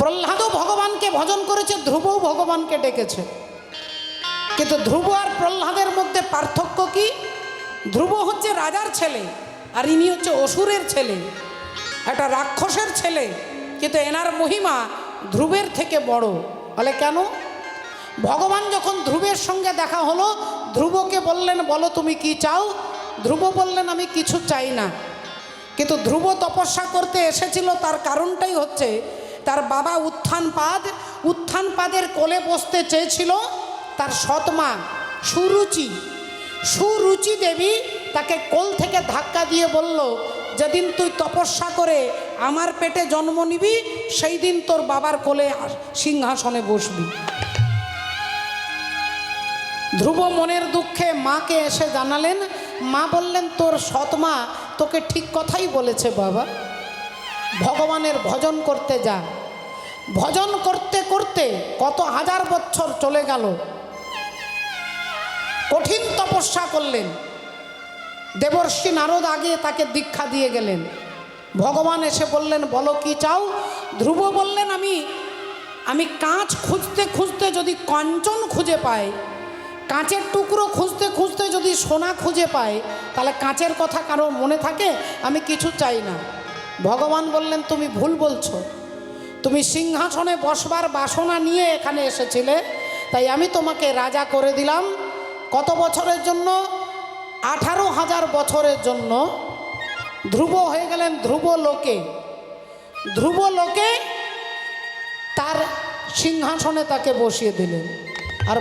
প্রহ্লাদও ভগবানকে ভজন করেছে, ধ্রুবও ভগবানকে ডেকেছে। কিন্তু ধ্রুব আর প্রহ্লাদের মধ্যে পার্থক্য কি? ধ্রুব হচ্ছে রাজার ছেলে, আর ইনি হচ্ছে অসুরের ছেলে, একটা রাক্ষসের ছেলে। কিন্তু এনার মহিমা ধ্রুবের থেকে বড়। বলে কেন? ভগবান যখন ধ্রুবের সঙ্গে দেখা হলো, ধ্রুবকে বললেন বলো তুমি কি চাও? ধ্রুব বললেন আমি কিছু চাই না। কিন্তু ধ্রুব তপস্যা করতে এসেছিল, তার কারণটাই হচ্ছে তার বাবা উত্থানপাদের কোলে বসতে চেয়েছিল তার সৎমা সুরুচি দেবী। তাকে কোল থেকে ধাক্কা দিয়ে বলল, যেদিন তুই তপস্যা করে আমার পেটে জন্ম নিবি, সেই দিন তোর বাবার কোলে সিংহাসনে বসবি। ধ্রুব মনের দুঃখে মাকে এসে জানালেন। মা বললেন তোর সৎমা তোকে ঠিক কথাই বলেছে বাবা, ভগবানের ভজন করতে যা। ভজন করতে করতে কত হাজার বছর চলে গেল, কঠিন তপস্যা করলেন। দেবর্ষি নারদ আগে তাকে দীক্ষা দিয়ে গেলেন। ভগবান এসে বললেন বলো কি চাও? ধ্রুব বললেন আমি কাঁচ খুঁজতে খুঁজতে যদি কাঞ্চন খুঁজে পাই, কাঁচের টুকরো খুঁজতে খুঁজতে যদি সোনা খুঁজে পাই, তাহলে কাঁচের কথা কারো মনে থাকে? আমি কিছু চাই না। ভগবান বললেন তুমি ভুল বলছো, তুমি সিংহাসনে বসবার বাসনা নিয়ে এখানে এসেছিলে, তাই আমি তোমাকে রাজা করে দিলাম। কত বছরের জন্য? 18,000 বছরের জন্য। ধ্রুব হয়ে গেলেন ধ্রুব লোকে তার সিংহাসনে তাকে বসিয়ে দিলেন। আর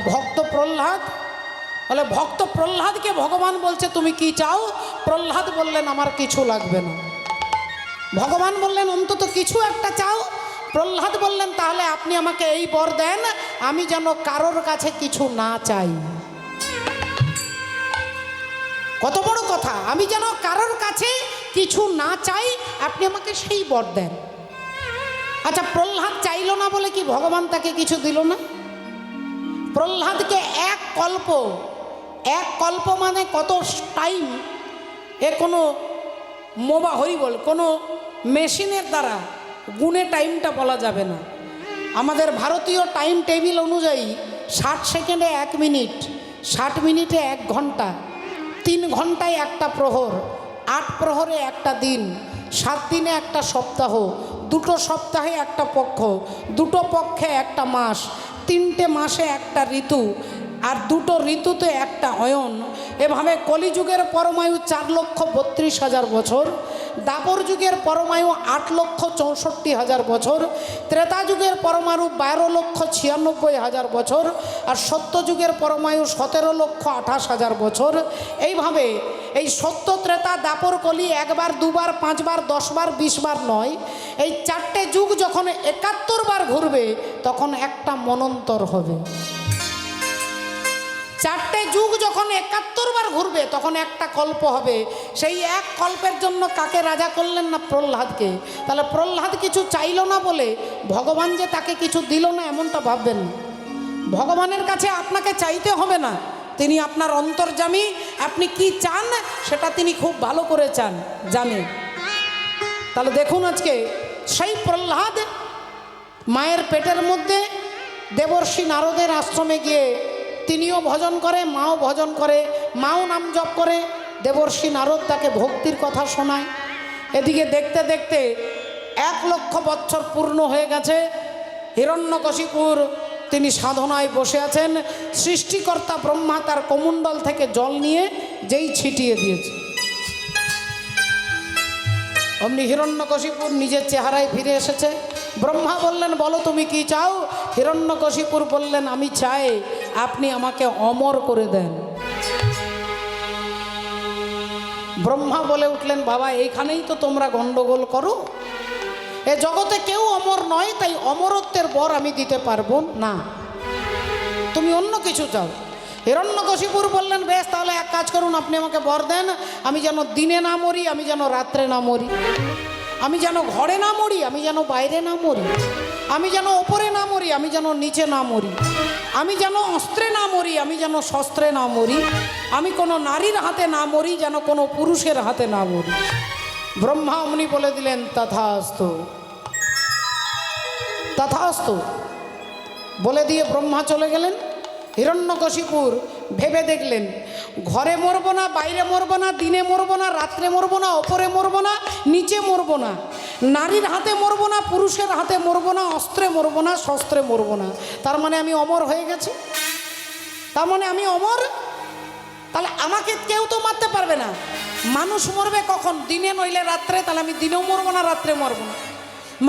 ভক্ত প্রহ্লাদকে ভগবান বলছে তুমি কি চাও? প্রহ্লাদ বললেন আমার কিছু লাগবে না। ভগবান বললেন অন্তত কিছু একটা চাও। প্রহ্লাদ বললেন তাহলে আপনি আমাকে এই বর দেন, আমি যেন কারোর কাছে কিছু না চাই। কত বড় কথা! আমি যেন কারোর কাছে কিছু না চাই, আপনি আমাকে সেই বর দেন। আচ্ছা, প্রহ্লাদ চাইল না বলে কি ভগবান তাকে কিছু দিল না? প্রহ্লাদকে এক কল্প মানে কত টাইম, এ কোনো কোনো মেশিনের দ্বারা গুণে টাইমটা বলা যাবে না। আমাদের ভারতীয় টাইম টেবিল অনুযায়ী 60 সেকেন্ডে 1 মিনিট, 60 মিনিটে 1 ঘন্টা, 3 ঘন্টায় একটা প্রহর, 8 প্রহরে একটা দিন, 7 দিনে একটা সপ্তাহ, 2 সপ্তাহে একটা পক্ষ, 2 পক্ষে একটা মাস, 3টে মাসে একটা ঋতু, আর 2 ঋতুতে একটা অয়ন। এভাবে কলিযুগের পরমায়ু 4,32,000 বছর, দাপর যুগের পরমায়ু 8,64,000 বছর, ত্রেতা যুগের পরমাণু 12,96,000 বছর, আর সত্য যুগের পরমায়ু 17,28,000 বছর। এইভাবে এই সত্য, ত্রেতা, দাপর, কলি 1 বার 2 বার 5 বার 10 বার 20 বার নয়, এই 4টে যুগ যখন 71 বার ঘুরবে তখন একটা মনন্তর হবে। 4টে যুগ যখন 71 বার ঘুরবে তখন একটা কল্প হবে। সেই এক কল্পের জন্য কাকে রাজা করলেন না? প্রহ্লাদকে। তাহলে প্রহ্লাদ কিছু চাইল না বলে ভগবান যে তাকে কিছু দিল না এমনটা ভাববেন। ভগবানের কাছে আপনাকে চাইতে হবে না, তিনি আপনার অন্তর্যামী। আপনি কি চান সেটা তিনি খুব ভালো করে জানেন। তাহলে দেখুন, আজকে সেই প্রহ্লাদ মায়ের পেটের মধ্যে দেবর্ষি নারদের আশ্রমে গিয়ে তিনিও ভজন করে, মাও ভজন করে, মাও নাম জপ করে, দেবর্ষি নারদ তাকে ভক্তির কথা শোনায়। এদিকে দেখতে দেখতে 1,00,000 বছর পূর্ণ হয়ে গেছে। হিরণ্যকশিপুর তিনি সাধনায় বসে আছেন। সৃষ্টিকর্তা ব্রহ্মা তার কমণ্ডল থেকে জল নিয়ে যেই ছিটিয়ে দিয়েছে, অমনি হিরণ্যকশিপুর নিজের চেহারায় ফিরে এসেছে। ব্রহ্মা বললেন বলো তুমি কি চাও? হিরণ্যকশিপুর বললেন আমি চাই আপনি আমাকে অমর করে দেন। ব্রহ্মা বলে উঠলেন বাবা, এইখানেই তো তোমরা গন্ডগোল করো। এ জগতে কেউ অমর নয়, তাই অমরত্বের বর আমি দিতে পারবো না, তুমি অন্য কিছু চাও। হিরণ্যকশিপুর বললেন বেশ, তাহলে এক কাজ করুন, আপনি আমাকে বর দেন আমি যেন দিনে না মরি, আমি যেন রাত্রে না মরি, আমি যেন ঘরে না মরি, আমি যেন বাইরে না মরি, আমি যেন ওপরে না মরি, আমি যেন নিচে না মরি, আমি যেন অস্ত্রে না মরি, আমি যেন শস্ত্রে না মরি, আমি কোনো নারীর হাতে না মরি, যেন কোনো পুরুষের হাতে না মরি। ব্রহ্মা অমনি বলে দিলেন তথাস্তু। তথাস্তু বলে দিয়ে ব্রহ্মা চলে গেলেন। হিরণ্যকশিপুর ভেবে দেখলেন, ঘরে মরবো না, বাইরে মরবো না, দিনে মরবো না, রাত্রে মরবো না, ওপরে মরবো না, নিচে মরবো না, নারীর হাতে মরবো না, পুরুষের হাতে মরবো না, অস্ত্রে মরবো না, শস্ত্রে মরবো না। তার মানে আমি অমর হয়ে গেছি, তার মানে আমি অমর। তাহলে আমাকে কেউ তো মারতে পারবে না। মানুষ মরবে কখন? দিনে নইলে রাত্রে। তাহলে আমি দিনেও মরবো না, রাত্রে মরবো না।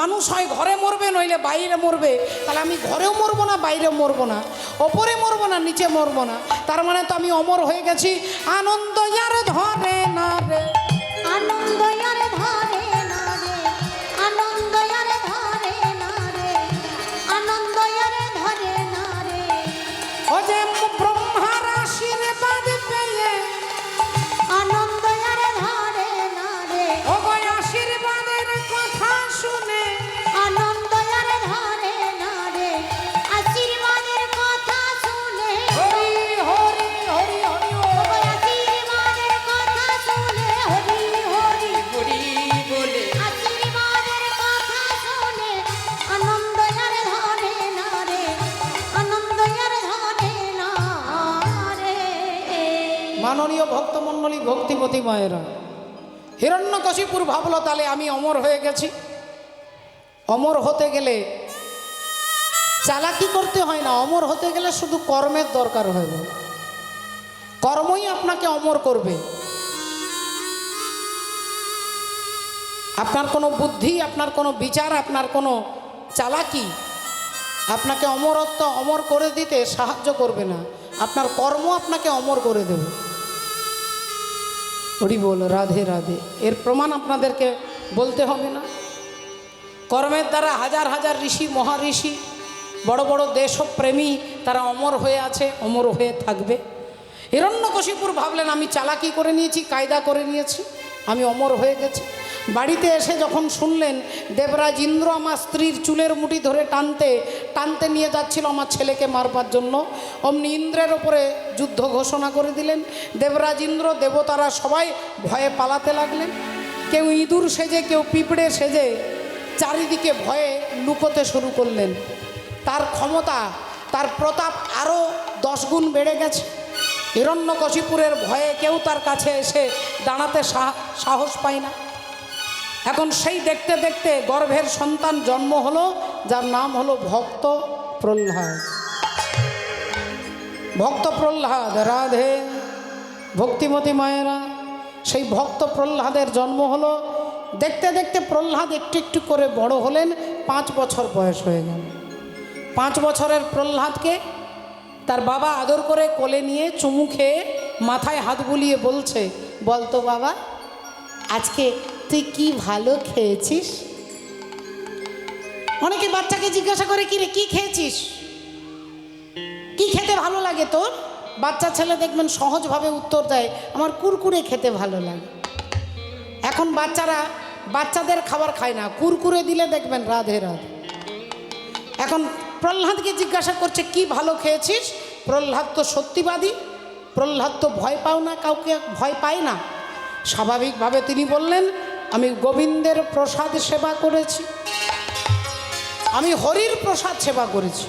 মানুষ হয় ঘরে মরবে, নইলে বাইরে মরবে। তাহলে আমি ঘরেও মরবো না, বাইরেও মরবো না, ওপরে মরবো না, নিচে মরবো না। তার মানে তো আমি অমর হয়ে গেছি। আনন্দ আর ধরে না রে, আনন্দ আর ধরে না রে, আনন্দ আর ধরে না রে, আনন্দ আর ধরে না রে। ও যে ব্রহ্মার আশীর্বাদ পেয়ে আনন্দ আর ধরে না রে, ও গো আশীর্বাদের কথা শুনে আনন্দ আর ধরে না রে, আশীর্বাদের কথা শুনে, হরি হরি হরি হরি ও আশীর্বাদের কথা শুনে, হরি হরি হরি বলে আশীর্বাদের কথা শুনে, আনন্দ আর ধরে না রে, আনন্দ আর ধরে না রে। মাননীয় ভক্তমণ্ডলী, ভক্তিমতী মায়েরা, হিরণ্যকশিপুর ভাবলো তাহলে আমি অমর হয়ে গেছি। অমর হতে গেলে চালাকি করতে হয় না, অমর হতে গেলে শুধু কর্মের দরকার হয় না। কর্মই আপনাকে অমর করবে। আপনার কোনো বুদ্ধি, আপনার কোনো বিচার, আপনার কোনো চালাকি আপনাকে অমরত্ব অমর করে দিতে সাহায্য করবে না। আপনার কর্ম আপনাকে অমর করে দেবে। হরি বল, রাধে রাধে। এর প্রমাণ আপনাদেরকে বলতে হবে না। কর্মের দ্বারা হাজার হাজার ঋষি, মহাঋষি, বড় বড় দেশপ্রেমী তারা অমর হয়ে আছে, অমর হয়ে থাকবে। হিরণ্যকশিপুর ভাবলেন আমি চালাকি করে নিয়েছি, কায়দা করে নিয়েছি, আমি অমর হয়ে গেছি। বাড়িতে এসে যখন শুনলেন দেবরাজ ইন্দ্র আমার স্ত্রীর চুলের মুঠি ধরে টানতে টানতে নিয়ে যাচ্ছিল আমার ছেলেকে মারবার জন্য, অমনি ইন্দ্রের ওপরে যুদ্ধ ঘোষণা করে দিলেন। দেবরাজ ইন্দ্র, দেবতারা সবাই ভয়ে পালাতে লাগলেন। কেউ ইঁদুর সেজে, কেউ পিঁপড়ে সেজে চারিদিকে ভয়ে লুকোতে শুরু করলেন। তার ক্ষমতা, তার প্রতাপ আরও 10 গুণ বেড়ে গেছে। হিরণ্যকশিপুরের ভয়ে কেউ তার কাছে এসে দাঁড়াতে সাহস পায় না। এখন সেই দেখতে দেখতে গর্ভের সন্তান জন্ম হলো, যার নাম হলো ভক্ত প্রহ্লাদ। ভক্ত প্রহ্লাদ, রাধে ভক্তিমতী মায়েরা, সেই ভক্ত প্রহ্লাদের জন্ম হলো। দেখতে দেখতে প্রহ্লাদ একটু একটু করে বড় হলেন। 5 বছর বয়স হয়ে গেল। 5 বছরের প্রহ্লাদকে তার বাবা আদর করে কোলে নিয়ে চুমু খেয়ে মাথায় হাত বুলিয়ে বলছে, বলতো বাবা, আজকে তুই কি ভালো খেয়েছিস? অনেকে বাচ্চাকে জিজ্ঞাসা করে, কি রে, কি খেয়েছিস, কি খেতে ভালো লাগে তোর? বাচ্চা ছেলে দেখবেন সহজভাবে উত্তর দেয়, আমার কুরকুরে খেতে ভালো লাগে। এখন বাচ্চারা বাচ্চাদের খাবার খায় না, কুরকুরে দিলে দেখবেন রাধে রাধে। এখন প্রহ্লাদকে জিজ্ঞাসা করছে, কি ভালো খেয়েছিস? প্রহ্লাদ তো সত্যিবাদী, প্রহ্লাদ তো ভয় পাও না, কাউকে ভয় পায় না। স্বাভাবিকভাবে তিনি বললেন, আমি গোবিন্দের প্রসাদ সেবা করেছি, আমি হরির প্রসাদ সেবা করেছি।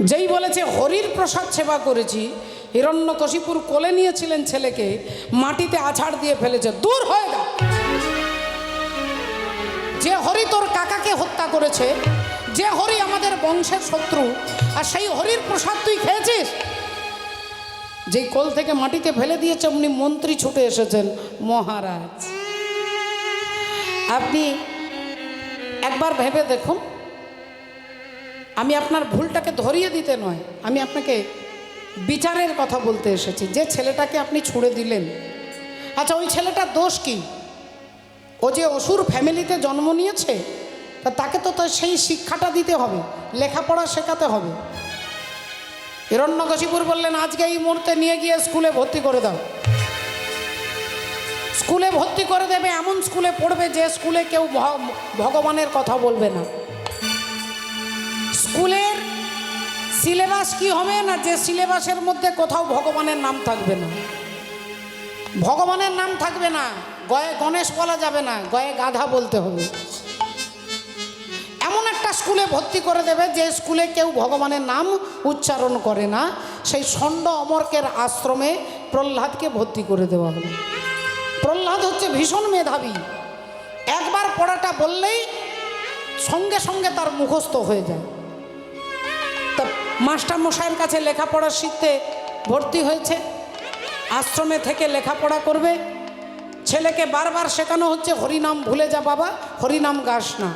যেই বলেছে হরির প্রসাদ সেবা করেছি, হিরণ্যকশিপুর কোলে নিয়েছিলেন ছেলেকে, মাটিতে আছাড় দিয়ে ফেলেছে, দূর হয়ে যা। যে হরি তোর কাকাকে হত্যা করেছে, যে হরি আমাদের বংশের শত্রু, আর সেই হরির প্রসাদ তুই খেয়েছিস? যেই কোল থেকে মাটিতে ফেলে দিয়েছে, অমনি মন্ত্রী ছুটে এসেছেন, মহারাজ আপনি একবার ভেবে দেখুন, আমি আপনার ভুলটাকে ধরিয়ে দিতে নয়, আমি আপনাকে বিচারের কথা বলতে এসেছি। যে ছেলেটাকে আপনি ছুঁড়ে দিলেন, আচ্ছা ওই ছেলেটার দোষ কি? ও যে অসুর ফ্যামিলিতে জন্ম নিয়েছে, তা তাকে তো সেই শিক্ষাটা দিতে হবে, লেখাপড়া শেখাতে হবে। হিরণ্যকশিপুর বললেন, আজকে এই মুহূর্তে নিয়ে গিয়ে স্কুলে ভর্তি করে দাও। স্কুলে ভর্তি করে দেবে, এমন স্কুলে পড়বে যে স্কুলে কেউ ভগবানের কথা বলবে না। স্কুলের সিলেবাস কি হবে না, যে সিলেবাসের মধ্যে কোথাও ভগবানের নাম থাকবে না। ভগবানের নাম থাকবে না, গয়ে গণেশ বলা যাবে না, গয়ে গাধা বলতে হবে। স্কুলে ভর্তি করে দেবে যে স্কুলে কেউ ভগবানের নাম উচ্চারণ করে না, সেই ষণ্ড অমর্কের আশ্রমে প্রহ্লাদকে ভর্তি করে দেওয়া হলো। প্রহ্লাদ হচ্ছে ভীষণ মেধাবী, একবার পড়াটা বললেই সঙ্গে সঙ্গে তার মুখস্থ হয়ে যায়। তা মাস্টারমশাইয়ের কাছে লেখাপড়া শিখতে ভর্তি হয়েছে, আশ্রমে থেকে লেখাপড়া করবে। ছেলেকে বারবার শেখানো হচ্ছে হরিনাম ভুলে যা বাবা, হরিনাম গাস না,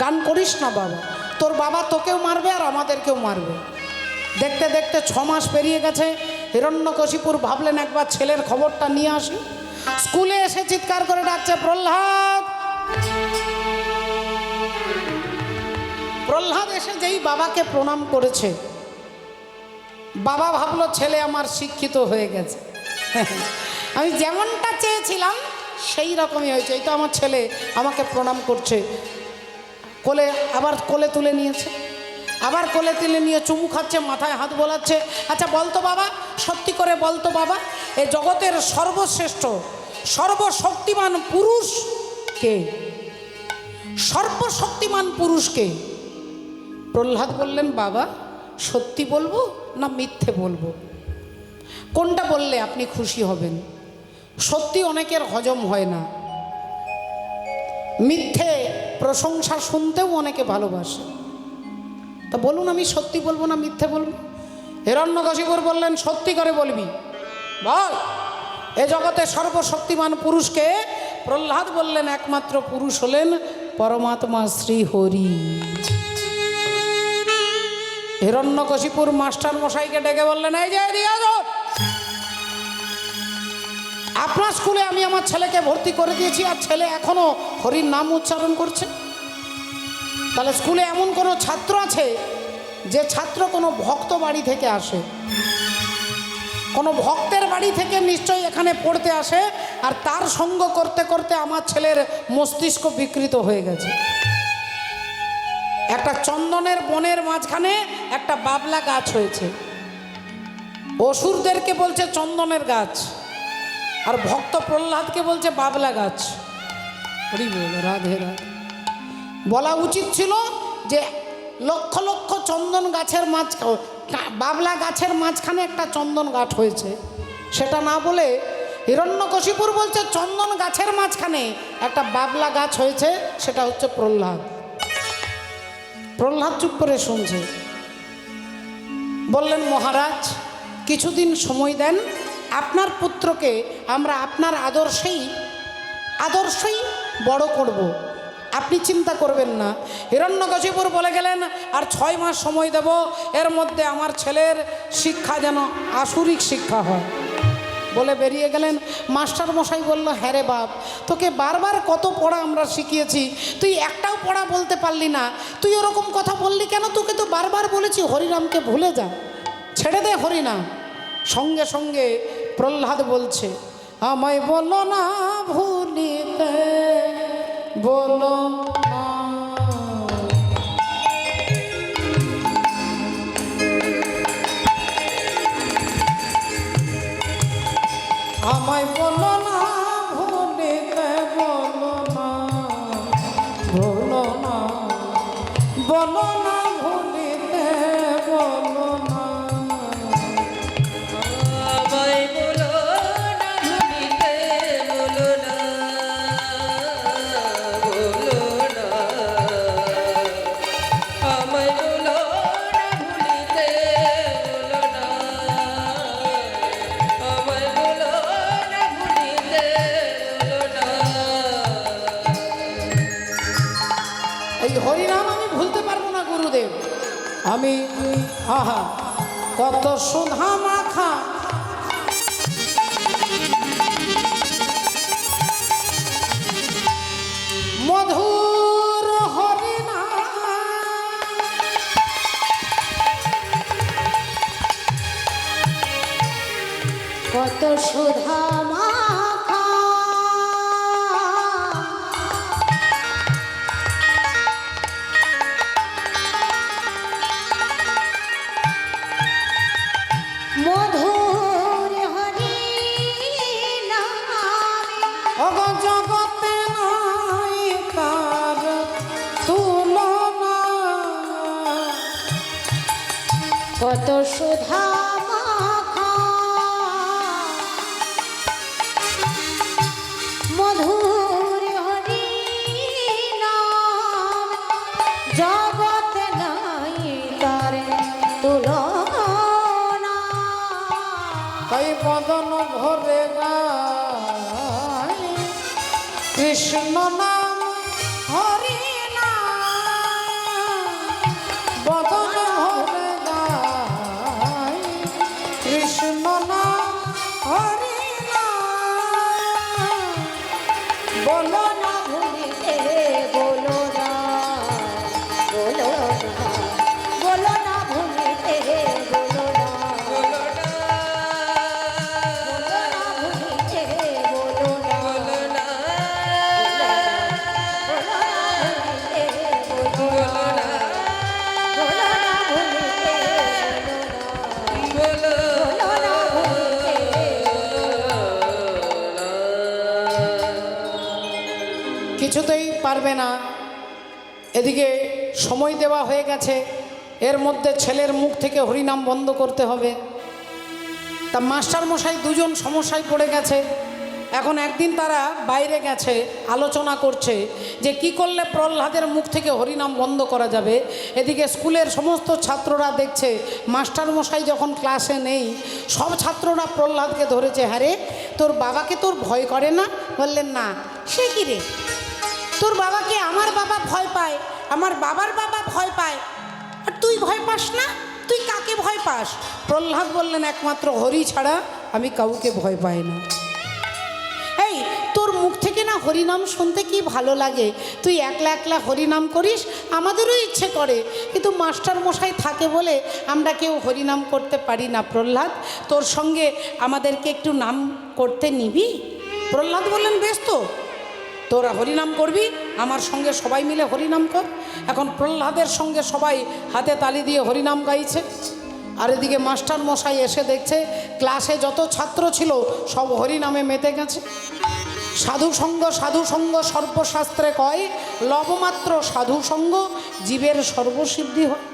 গান করিস না বাবা, তোর বাবা তোকেও মারবে আর আমাদেরকেও মারবে। দেখতে দেখতে 6 মাস পেরিয়ে গেছে। হিরণ্যকশিপুর ভাবলেন একবার ছেলের খবরটা নিয়ে আসি। স্কুলে এসে চিৎকার করে ডাকছে, প্রহ্লাদ। প্রহ্লাদ এসে যেই বাবাকে প্রণাম করেছে, বাবা ভাবলো ছেলে আমার শিক্ষিত হয়ে গেছে, আমি যেমনটা চেয়েছিলাম সেই রকমই হয়েছে, এই তো আমার ছেলে আমাকে প্রণাম করছে। কোলে আবার কোলে তুলে নিয়েছে, আবার কোলে তুলে নিয়ে চুমু খাচ্ছে, মাথায় হাত বোলাচ্ছে। আচ্ছা বলতো বাবা, সত্যি করে বলতো বাবা, এ জগতের সর্বশ্রেষ্ঠ সর্বশক্তিমান পুরুষ কে? সর্বশক্তিমান পুরুষ কে? প্রহ্লাদ বললেন, বাবা সত্যি বলবো না মিথ্যে বলবো? কোনটা বললে আপনি খুশি হবেন? সত্যি অনেকের হজম হয় না, মিথ্যে প্রশংসা শুনতেও অনেকে ভালোবাসে। তা বলুন আমি সত্যি বলবো না মিথ্যে বলবো? হিরণ্যকশিপুর বললেন, সত্যি করে বলবি, বল এ জগতে সর্বশক্তিমান পুরুষকে? প্রহ্লাদ বললেন, একমাত্র পুরুষ হলেন পরমাত্মা শ্রী হরি। হিরণ্যকশিপুর মাস্টার মশাইকে ডেকে বললেন, এই যে আপনার স্কুলে আমি আমার ছেলেকে ভর্তি করে দিয়েছি আর ছেলে এখনো হরির নাম উচ্চারণ করছে। তাহলে স্কুলে এমন কোনো ছাত্র আছে যে ছাত্র কোনো ভক্ত বাড়ি থেকে আসে? কোনো ভক্তের বাড়ি থেকে নিশ্চয়ই এখানে পড়তে আসে, আর তার সঙ্গ করতে করতে আমার ছেলের মস্তিষ্ক বিকৃত হয়ে গেছে। একটা চন্দনের বনের মাঝখানে একটা বাবলা গাছ হয়েছে, অসুরদেরকে বলছে চন্দনের গাছ, আর ভক্ত প্রহ্লাদকে বলছে বাবলা গাছ। হরি বল, রাধে রাধে। বলা উচিত ছিল যে লক্ষ লক্ষ চন্দন গাছের বাবলা গাছের মাঝখানে একটা চন্দন গাছ হয়েছে, সেটা না বলে হিরণ্যকশিপুর বলছে চন্দন গাছের মাঝখানে একটা বাবলা গাছ হয়েছে, সেটা হচ্ছে প্রহ্লাদ। প্রহ্লাদ চুপ করে শুনছে। বললেন, মহারাজ কিছুদিন সময় দেন, আপনার পুত্রকে আমরা আপনার আদর্শেই বড় করব, আপনি চিন্তা করবেন না। হিরণ্যকশিপুর বলে গেলেন, আর 6 মাস সময় দেব, এর মধ্যে আমার ছেলের শিক্ষা যেন আসুরিক শিক্ষা হয়। বলে বেরিয়ে গেলেন। মাস্টার মশাই বলল, হ্যাঁ রে বাপ, তোকে বারবার কত পড়া আমরা শিখিয়েছি, তুই একটাও পড়া বলতে পারলি না, তুই ওরকম কথা বললি কেন? তোকে তো বারবার বলেছি হরিনামকে ভুলে যা, ছেড়ে দে হরিনাম। সঙ্গে সঙ্গে প্রহ্লাদ বলছে, আমায় বলো না ভুলিতে, বলো না, আমায় বলো না ভুলিতে, বলো না, বলো না, বলো না ভুলিতে, বলো না, আমায় বলো না ভুলিতে, বলো না, বলো না, আমায় বলো না ভুলিতে, বলো না, আমায় বলো না ভুলিতে, বলো না। এই হরিনাম আমি ভুলতে পারবো না গুরুদেব। আমি আহা কত সুধা মাখা মধুর হরিনাম, কত সুধা মাখা মধুর কত সুধা মাখা মধুর হরি নাম, জগতে নাই তার তুলনা। তাই বদন ভরে গায় কৃষ্ণ নাম হরি নাম, বদন ভরে গায় কৃষ্ণ নাম হরি নাম। বলো না ভুলিতে, বলো না, বলো না, বলো না ভুলিতে, বলো না, বলো না, বলো না ভুলিতে, বলো না, বলো না, বলো না ভুলিতে, বলো বলো না, না, বলো না ভুলিতে, বলো বলো না ভুলিতে। কিছুতেই পারবে না। এদিকে সময় দেওয়া হয়ে গেছে, এর মধ্যে ছেলের মুখ থেকে হরিনাম বন্ধ করতে হবে। তা মাস্টার মশাই দুজন সমস্যায় পড়ে গেছে। এখন একদিন তারা বাইরে গেছে, আলোচনা করছে যে কি করলে প্রহ্লাদের মুখ থেকে হরিনাম বন্ধ করা যাবে। এদিকে স্কুলের সমস্ত ছাত্ররা দেখছে মাস্টার মশাই যখন ক্লাসে নেই, সব ছাত্ররা প্রহ্লাদকে ধরেছে। হ্যাঁ রে, তোর বাবাকে তোর ভয় করে না? বললেন না। সে কি রে, তোর বাবাকে আমার বাবা ভয় পায়, আমার বাবার বাবা ভয় পায়, আর তুই ভয় পাস না? তুই কাকে ভয় পাস? প্রহ্লাদ বললেন একমাত্র হরি ছাড়া আমি কাউকে ভয় পাই না। এই তোর মুখ থেকে না হরিনাম শুনতে কি ভালো লাগে, তুই একলা একলা হরিনাম করিস, আমাদেরও ইচ্ছে করে, কিন্তু মাস্টার মশাই থাকে বলে আমরা কেউ হরিনাম করতে পারি না। প্রহ্লাদ, তোর সঙ্গে আমাদেরকে একটু নাম করতে নিবি? প্রহ্লাদ বললেন বেশ, তো তোরা হরিনাম করবি, আমার সঙ্গে সবাই মিলে হরিনাম কর। এখন প্রহ্লাদের সঙ্গে সবাই হাতে তালি দিয়ে হরিনাম গাইছে। আর এদিকে মাস্টার মশাই এসে দেখছে ক্লাসে যত ছাত্র ছিল সব হরিনামে মেতে গেছে। সাধু সঙ্গ সর্বশাস্ত্রে কয়, লবমাত্র সাধু সঙ্গ জীবের সর্বসিদ্ধি হয়।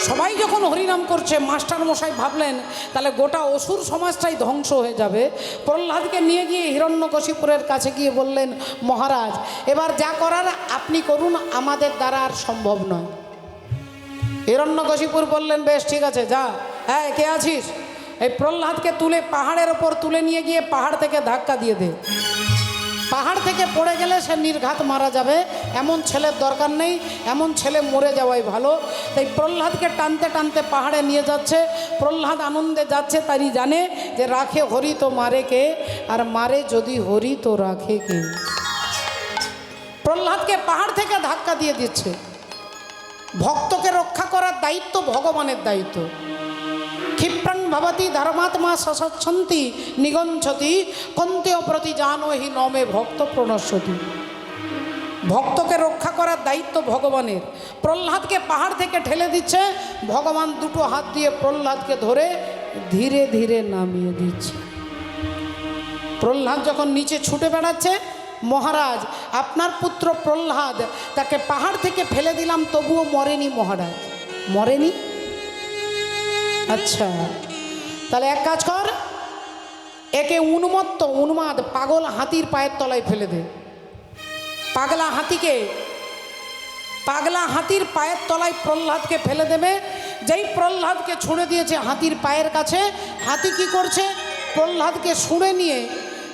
সবাই যখন হরিনাম করছে, মাস্টার মশাই ভাবলেন তাহলে গোটা অসুর সমাজটাই ধ্বংস হয়ে যাবে। প্রহ্লাদকে নিয়ে গিয়ে হিরণ্যকশিপুরের কাছে গিয়ে বললেন, মহারাজ এবার যা করার আপনি করুন, আমাদের দ্বারা আর সম্ভব নয়। হিরণ্যকশিপুর বললেন বেশ ঠিক আছে, যা। হ্যাঁ, কে আছিস? এই প্রহ্লাদকে তুলে পাহাড়ের ওপর তুলে নিয়ে গিয়ে পাহাড় থেকে ধাক্কা দিয়ে দে। পাহাড় থেকে পড়ে গেলে সে নির্ঘাত মারা যাবে, এমন ছেলের দরকার নেই, এমন ছেলে মরে যাওয়াই ভালো। তাই প্রহ্লাদকে টানতে টানতে পাহাড়ে নিয়ে যাচ্ছে। প্রহ্লাদ আনন্দে যাচ্ছে, তাই জানে যে রাখে হরি তো মারে কে, আর মারে যদি হরি তো রাখে কে। প্রহ্লাদকে পাহাড় থেকে ধাক্কা দিয়ে দিচ্ছে। ভক্তকে রক্ষা করার দায়িত্ব ভগবানের দায়িত্ব। ক্ষিপ্রাং ভবতি ধর্মাত্মা সসচ্ছন্তি নিগঞ্ছতি কন্তেয় প্রতি জানোহি নমে ভক্ত প্রণশ্যতি। ভক্তকে রক্ষা করার দায়িত্ব ভগবানের। প্রহ্লাদকে পাহাড় থেকে ঠেলে দিচ্ছে, ভগবান দুটো হাত দিয়ে প্রহ্লাদকে ধরে ধীরে ধীরে নামিয়ে দিচ্ছে। প্রহ্লাদ যখন নিচে ছুটে বেড়াচ্ছে, মহারাজ আপনার পুত্র প্রহ্লাদ, তাকে পাহাড় থেকে ফেলে দিলাম তবুও মরেনি মহারাজ। মরেনি? আচ্ছা, তাহলে এক কাজ কর, একে উন্মাদ পাগল হাতির পায়ের তলায় ফেলে দে। পাগলা হাতির পায়ের তলায় প্রহ্লাদকে ফেলে দেবে। যেই প্রহ্লাদকে ছুঁড়ে দিয়েছে হাতির পায়ের কাছে, হাতি কি করছে? প্রহ্লাদকে ছুঁড়ে নিয়ে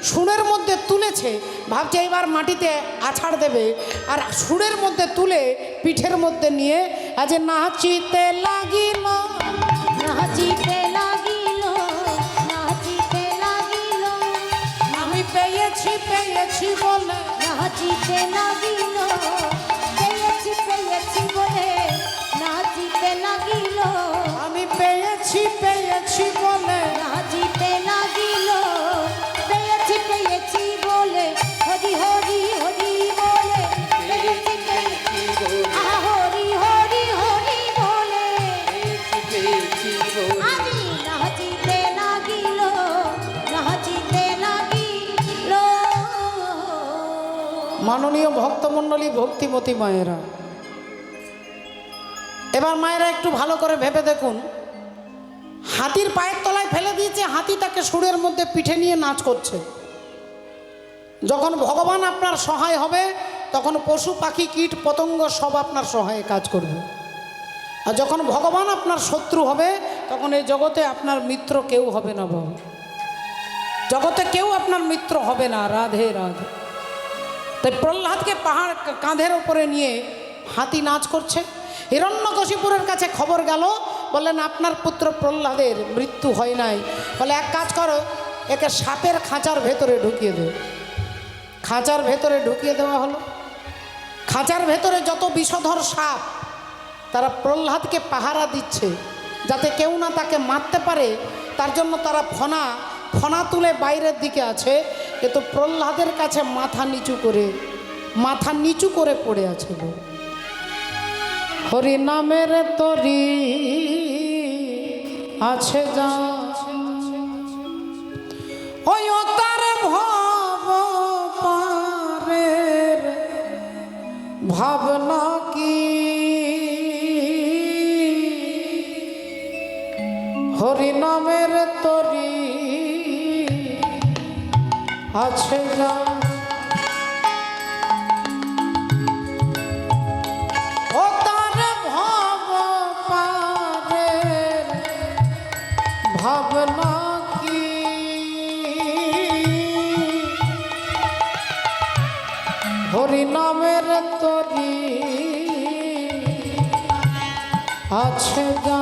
সুরের মধ্যে তুলেছে, ভাবছে এবার মাটিতে আছাড় দেবে, আর সুরের মধ্যে তুলে পিঠের মধ্যে নিয়ে আজ নাচিতে লাগিল, নাচিতে লাগিল, নাচিতে লাগিল, আমি পেয়েছি বলে, নাচিতে লাগিল, পেয়েছি বলে, নাচিতে লাগিল, আমি পেয়েছি বলে, নাচিতে লাগিল, পেয়েছি বলে, হরি হরি হরি বলে, পেয়েছি বলে, আহা হরি হরি হরি বলে, পেয়েছি বলে, আমি নাচিতে লাগিল, নাচিতে লাগিল। মাননীয় ভক্তমণ্ডলী, ভক্তিমতী মায়েরা, এবার মায়েরা একটু ভালো করে ভেবে দেখুন, হাতির পায়ের তলায় ফেলে দিয়েছে, হাতি তাকে সুরের মধ্যে পিঠে নিয়ে নাচ করছে। যখন ভগবান আপনার সহায় হবে তখন পশু পাখি কীট পতঙ্গ সব আপনার সহায়ে কাজ করবে। আর যখন ভগবান আপনার শত্রু হবে তখন এই জগতে আপনার মিত্র কেউ হবে না। বাবা, জগতে কেউ আপনার মিত্র হবে না। রাধে রাধে। তাই প্রহ্লাদকে পাহাড় কাঁধের ওপরে নিয়ে হাতি নাচ করছে। হিরণ্যকশিপুরের কাছে খবর গেল, বললেন আপনার পুত্র প্রহ্লাদের মৃত্যু হয় নাই। বলে এক কাজ করো, একে সাপের খাঁচার ভেতরে ঢুকিয়ে দেও। খাঁচার ভেতরে ঢুকিয়ে দেওয়া হলো। খাঁচার ভেতরে যত বিষধর সাপ তারা প্রহ্লাদকে পাহারা দিচ্ছে, যাতে কেউ না তাকে মারতে পারে। তার জন্য তারা ফনা তুলে বাইরের দিকে আছে, কিন্তু প্রহ্লাদের কাছে মাথা নিচু করে পড়ে আছে। হরি নামের তরি আছে যা, ওই তার ভব পারের ভাবনা কি, হরি নামের তরি আছে যা, ও তার ভব পারের ভাবনা কি, হরি নামের তরি আছে যা।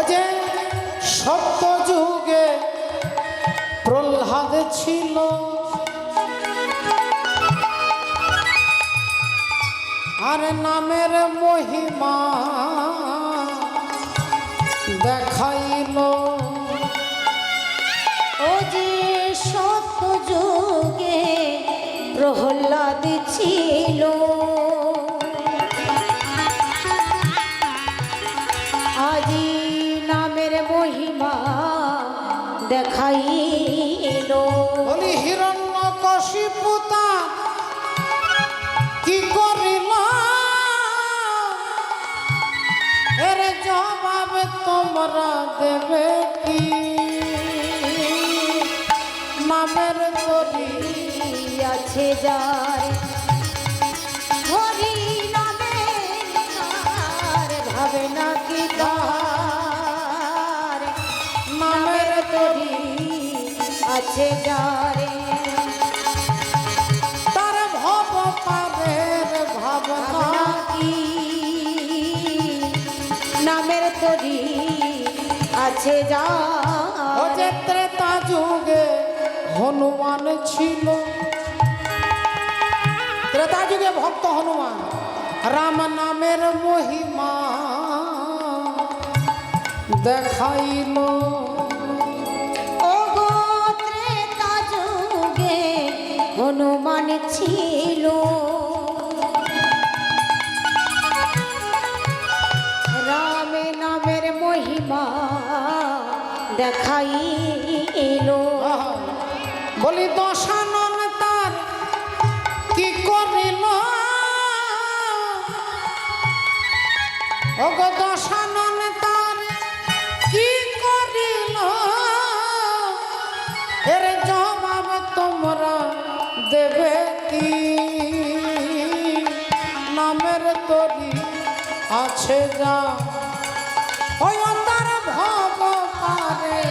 যে সত্য যুগে প্রহ্লাদ ছিল, আর নামের মহিমা দেখাইল। ও যে সত্য যুগে প্রহ্লাদ ছিল, আজি নামের মহিমা দেখাইল। বলি হিরণ্যকশিপু কি করিল, এর জবাব তোমরা দেবে কি, নামের তরি আছে যার, হরি নামের তার ভাবে নাকি তার, নামের তরি আছে যারে, তার ভব পারের ভাবনা কি, নামের তরি আছে যার। ও যে ত্রেতা যুগে হনুমান ছিল, ত্রেতা যুগে ভক্ত হনুমান রাম নামের মহিমা দেখাইল। ও গো ত্রেতা যুগে হনুমান ছিল, রাম নামের মহিমা দেখাইল। বলি দশানন তার কি করিল, ও গো দশানন তার কি করিল, এর জবাব তোমরা দেবে কি, নামের তরি আছে যা, ওই তার ভব পারে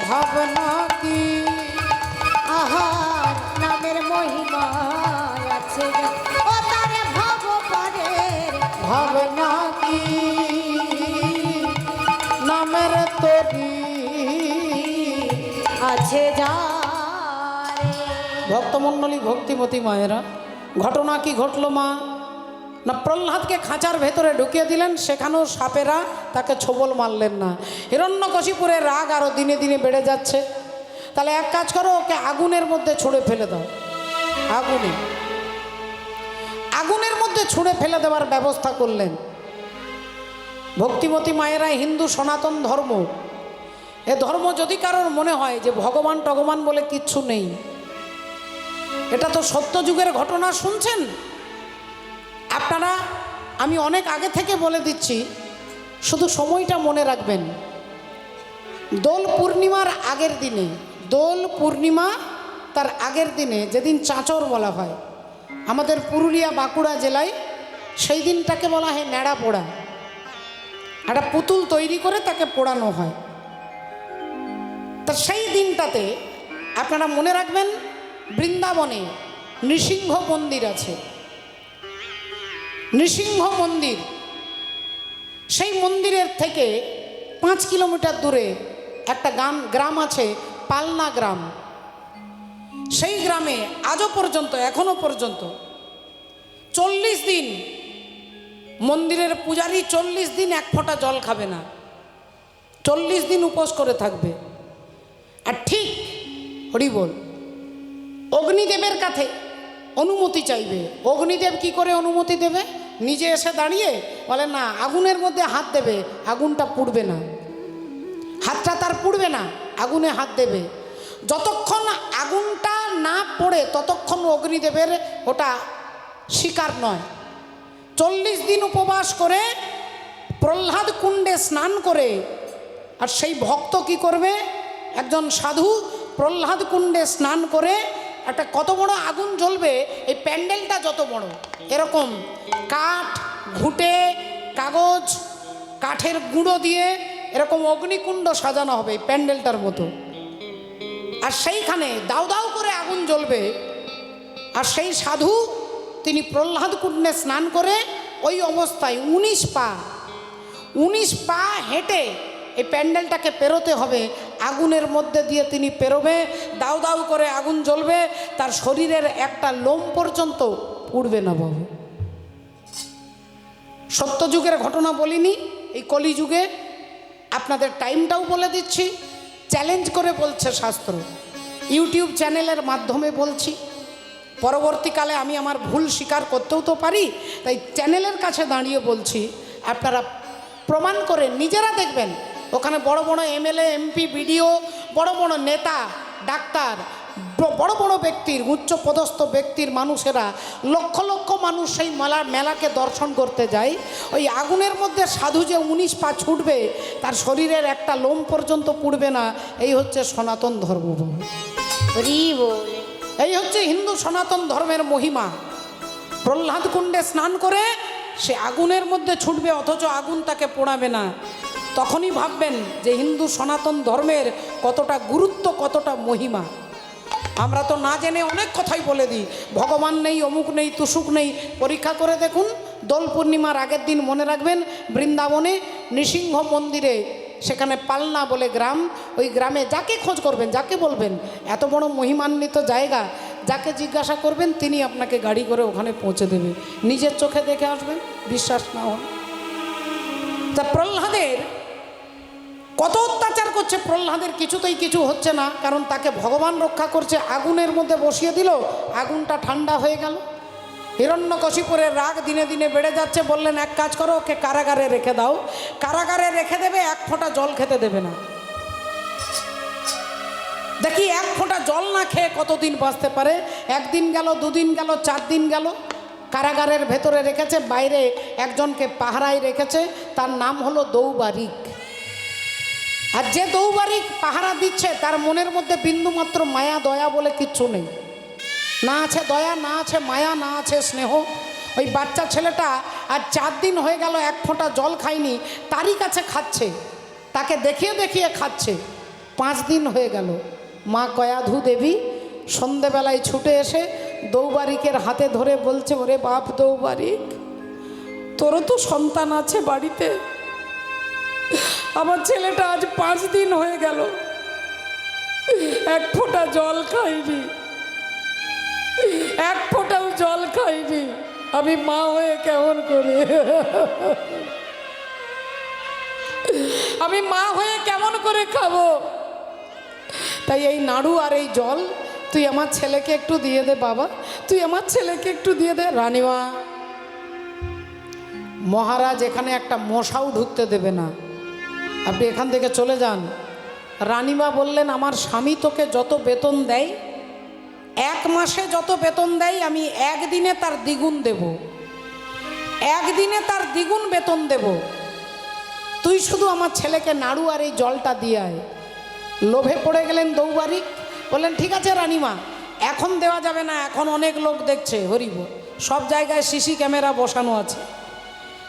ভাবনা কি, আহার নামের মহিমা আছে ও তারে ভব পারে ভাবনা কি, ভক্তমণ্ডলী ভক্তিমতী মায়েরা, ঘটনা কি ঘটলো মা? না, প্রহ্লাদকে খাঁচার ভেতরে ঢুকিয়ে দিলেন, সেখানেও সাপেরা তাকে ছোবল মারলেন না। হিরণ্যকশিপুরের রাগ আরও দিনে দিনে বেড়ে যাচ্ছে। তাহলে এক কাজ করো, ওকে আগুনের মধ্যে ছুঁড়ে ফেলে দাও। আগুনের মধ্যে ছুঁড়ে ফেলে দেওয়ার ব্যবস্থা করলেন। ভক্তিমতী মায়েরা, হিন্দু সনাতন ধর্ম, এ ধর্ম যদি কারোর মনে হয় যে ভগবান টগবান বলে কিচ্ছু নেই, এটা তো সত্যযুগের ঘটনা শুনছেন আপনারা। আমি অনেক আগে থেকে বলে দিচ্ছি, শুধু সময়টা মনে রাখবেন। দোল পূর্ণিমার আগের দিনে, দোল পূর্ণিমা তার আগের দিনে যেদিন চাঁচর বলা হয় আমাদের পুরুলিয়া বাঁকুড়া জেলায়, সেই দিনটাকে বলা হয় ন্যাড়া পোড়া। একটা পুতুল তৈরি করে তাকে পোড়ানো হয়। তা সেই দিনটাতে আপনারা মনে রাখবেন, বৃন্দাবনে নৃসিংহ মন্দির আছে। নৃসিংহ মন্দির, সেই মন্দিরের থেকে 5 কিলোমিটার দূরে একটা গ্রাম আছে, পালনা গ্রাম। সেই গ্রামে আজও পর্যন্ত, এখনো পর্যন্ত 40 দিন মন্দিরের পূজারী 40 দিন এক ফোঁটা জল খাবে না, 40 দিন উপোস করে থাকবে। আর ঠিক হরি বল, অগ্নিদেবের কাছে অনুমতি চাইবে। অগ্নিদেব কি করে অনুমতি দেবে? নিজে এসে দাঁড়িয়ে বলে না, আগুনের মধ্যে হাত দেবে, আগুনটা পুড়বে না, হাতটা তার পুড়বে না, আগুনে হাত দেবে। যতক্ষণ আগুনটা না পড়ে ততক্ষণ অগ্নিদেবের ওটা স্বীকার নয়। 40 দিন উপবাস করে প্রহ্লাদ কুণ্ডে স্নান করে, আর সেই ভক্ত কি করবে? একজন সাধু প্রহ্লাদ কুণ্ডে স্নান করে, একটা কত বড় আগুন জ্বলবে, এই প্যান্ডেলটা যত বড়, এরকম কাঠ, ঘুঁটে, কাগজ, কাঠের গুঁড়ো দিয়ে এরকম অগ্নিকুণ্ড সাজানো হবে এই প্যান্ডেলটার মতো। আর সেইখানে দাউ দাউ করে আগুন জ্বলবে। আর সেই সাধু তিনি প্রহ্লাদ কুণ্ডে স্নান করে ওই অবস্থায় 19 পা হেঁটে এই প্যান্ডেলটাকে পেরোতে হবে। আগুনের মধ্যে দিয়ে তিনি পেরোবে, দাউ দাউ করে আগুন জ্বলবে, তার শরীরের একটা লোম পর্যন্ত পুড়বে না বাবু। সত্যযুগের ঘটনা বলিনি, এই কলিযুগে আপনাদের টাইমটাও বলে দিচ্ছি। চ্যালেঞ্জ করে বলছে শাস্ত্র, ইউটিউব চ্যানেলের মাধ্যমে বলছি। পরবর্তীকালে আমি আমার ভুল স্বীকার করতেও তো পারি, তাই চ্যানেলের কাছে দাঁড়িয়ে বলছি, আপনারা প্রমাণ করে নিজেরা দেখবেন। ওখানে বড় বড় এমএলএ, এমপি, বিডিও, বড় বড় নেতা, ডাক্তার, বড় বড় ব্যক্তির, উচ্চপদস্থ ব্যক্তির মানুষেরা, লক্ষ লক্ষ মানুষ সেই মেলাকে দর্শন করতে যায়। ওই আগুনের মধ্যে সাধু যে 19 পা ছুটবে, তার শরীরের একটা লোম পর্যন্ত পুড়বে না। এই হচ্ছে সনাতন ধর্ম, এই হচ্ছে হিন্দু সনাতন ধর্মের মহিমা। প্রহ্লাদ কুণ্ডে স্নান করে সে আগুনের মধ্যে ছুটবে, অথচ আগুন তাকে পোড়াবে না। তখনই ভাববেন যে হিন্দু সনাতন ধর্মের কতটা গুরুত্ব, কতটা মহিমা। আমরা তো না জেনে অনেক কথাই বলে দিই, ভগবান নেই, অমুক নেই, তুসুক নেই। পরীক্ষা করে দেখুন, দোল পূর্ণিমার আগের দিন মনে রাখবেন, বৃন্দাবনে নৃসিংহ মন্দিরে, সেখানে পালনা বলে গ্রাম, ওই গ্রামে যাকে খোঁজ করবেন, যাকে বলবেন, এত বড় মহিমান্বিত জায়গা, যাকে জিজ্ঞাসা করবেন তিনি আপনাকে গাড়ি করে ওখানে পৌঁছে দেবে। নিজের চোখে দেখে আসবেন, বিশ্বাস না হন। তা প্রহ্লাদের কত অত্যাচার করছে, প্রহ্লাদের কিছুতেই কিছু হচ্ছে না, কারণ তাকে ভগবান রক্ষা করছে। আগুনের মধ্যে বসিয়ে দিল, আগুনটা ঠান্ডা হয়ে গেল। হিরণ্যকশিপুরের রাগ দিনে দিনে বেড়ে যাচ্ছে। বললেন এক কাজ করো, ওকে কারাগারে রেখে দাও। কারাগারে রেখে দেবে, এক ফোঁটা জল খেতে দেবে না। দেখি এক ফোঁটা জল না খেয়ে কতদিন বাঁচতে পারে। 1 দিন গেল, 2 দিন গেল, 4 দিন গেল। কারাগারের ভেতরে রেখেছে, বাইরে একজনকে পাহারায় রেখেছে, তার নাম হলো দৌবারিক। আর যে দৌবারিক পাহারা দিচ্ছে তার মনের মধ্যে বিন্দুমাত্র মায়া দয়া বলে কিচ্ছু নেই। না আছে দয়া, না আছে মায়া, না আছে স্নেহ। ওই বাচ্চা ছেলেটা আর 4 দিন হয়ে গেল এক ফোঁটা জল খায়নি, তারই কাছে খাচ্ছে, তাকে দেখিয়ে দেখিয়ে খাচ্ছে। 5 দিন হয়ে গেল। মা কয়াধু দেবী সন্ধেবেলায় ছুটে এসে দৌবারিকের হাতে ধরে বলছে, ওরে বাপ দৌবারিক, তোরও তো সন্তান আছে বাড়িতে, আমার ছেলেটা আজ 5 দিন হয়ে গেল এক ফোঁটা জল খায়নি। এক ফোঁটাও জল খাইনি, আমি মা হয়ে কেমন করে, আমি মা হয়ে কেমন করে খাবো? তাই এই নাড়ু আর এই জল তুই আমার ছেলেকে একটু দিয়ে দে বাবা, তুই আমার ছেলেকে একটু দিয়ে দে। রানীমা, মহারাজ এখানে একটা মশাও ঢুকতে দেবে না, আপনি এখান থেকে চলে যান। রানীমা বললেন, আমার স্বামী তোকে যত বেতন দেয়, এক মাসে যত বেতন দেয় আমি একদিনে তার দ্বিগুণ দেব, একদিনে তার দ্বিগুণ বেতন দেব। তুই শুধু আমার ছেলেকে নাড়ু আর এই জলটা দিয়ে আয়। লোভে পড়ে গেলেন দৌবারিক, বললেন ঠিক আছে রানীমা, এখন দেওয়া যাবে না, এখন অনেক লোক দেখছে, হরিব, সব জায়গায় সিসি ক্যামেরা বসানো আছে,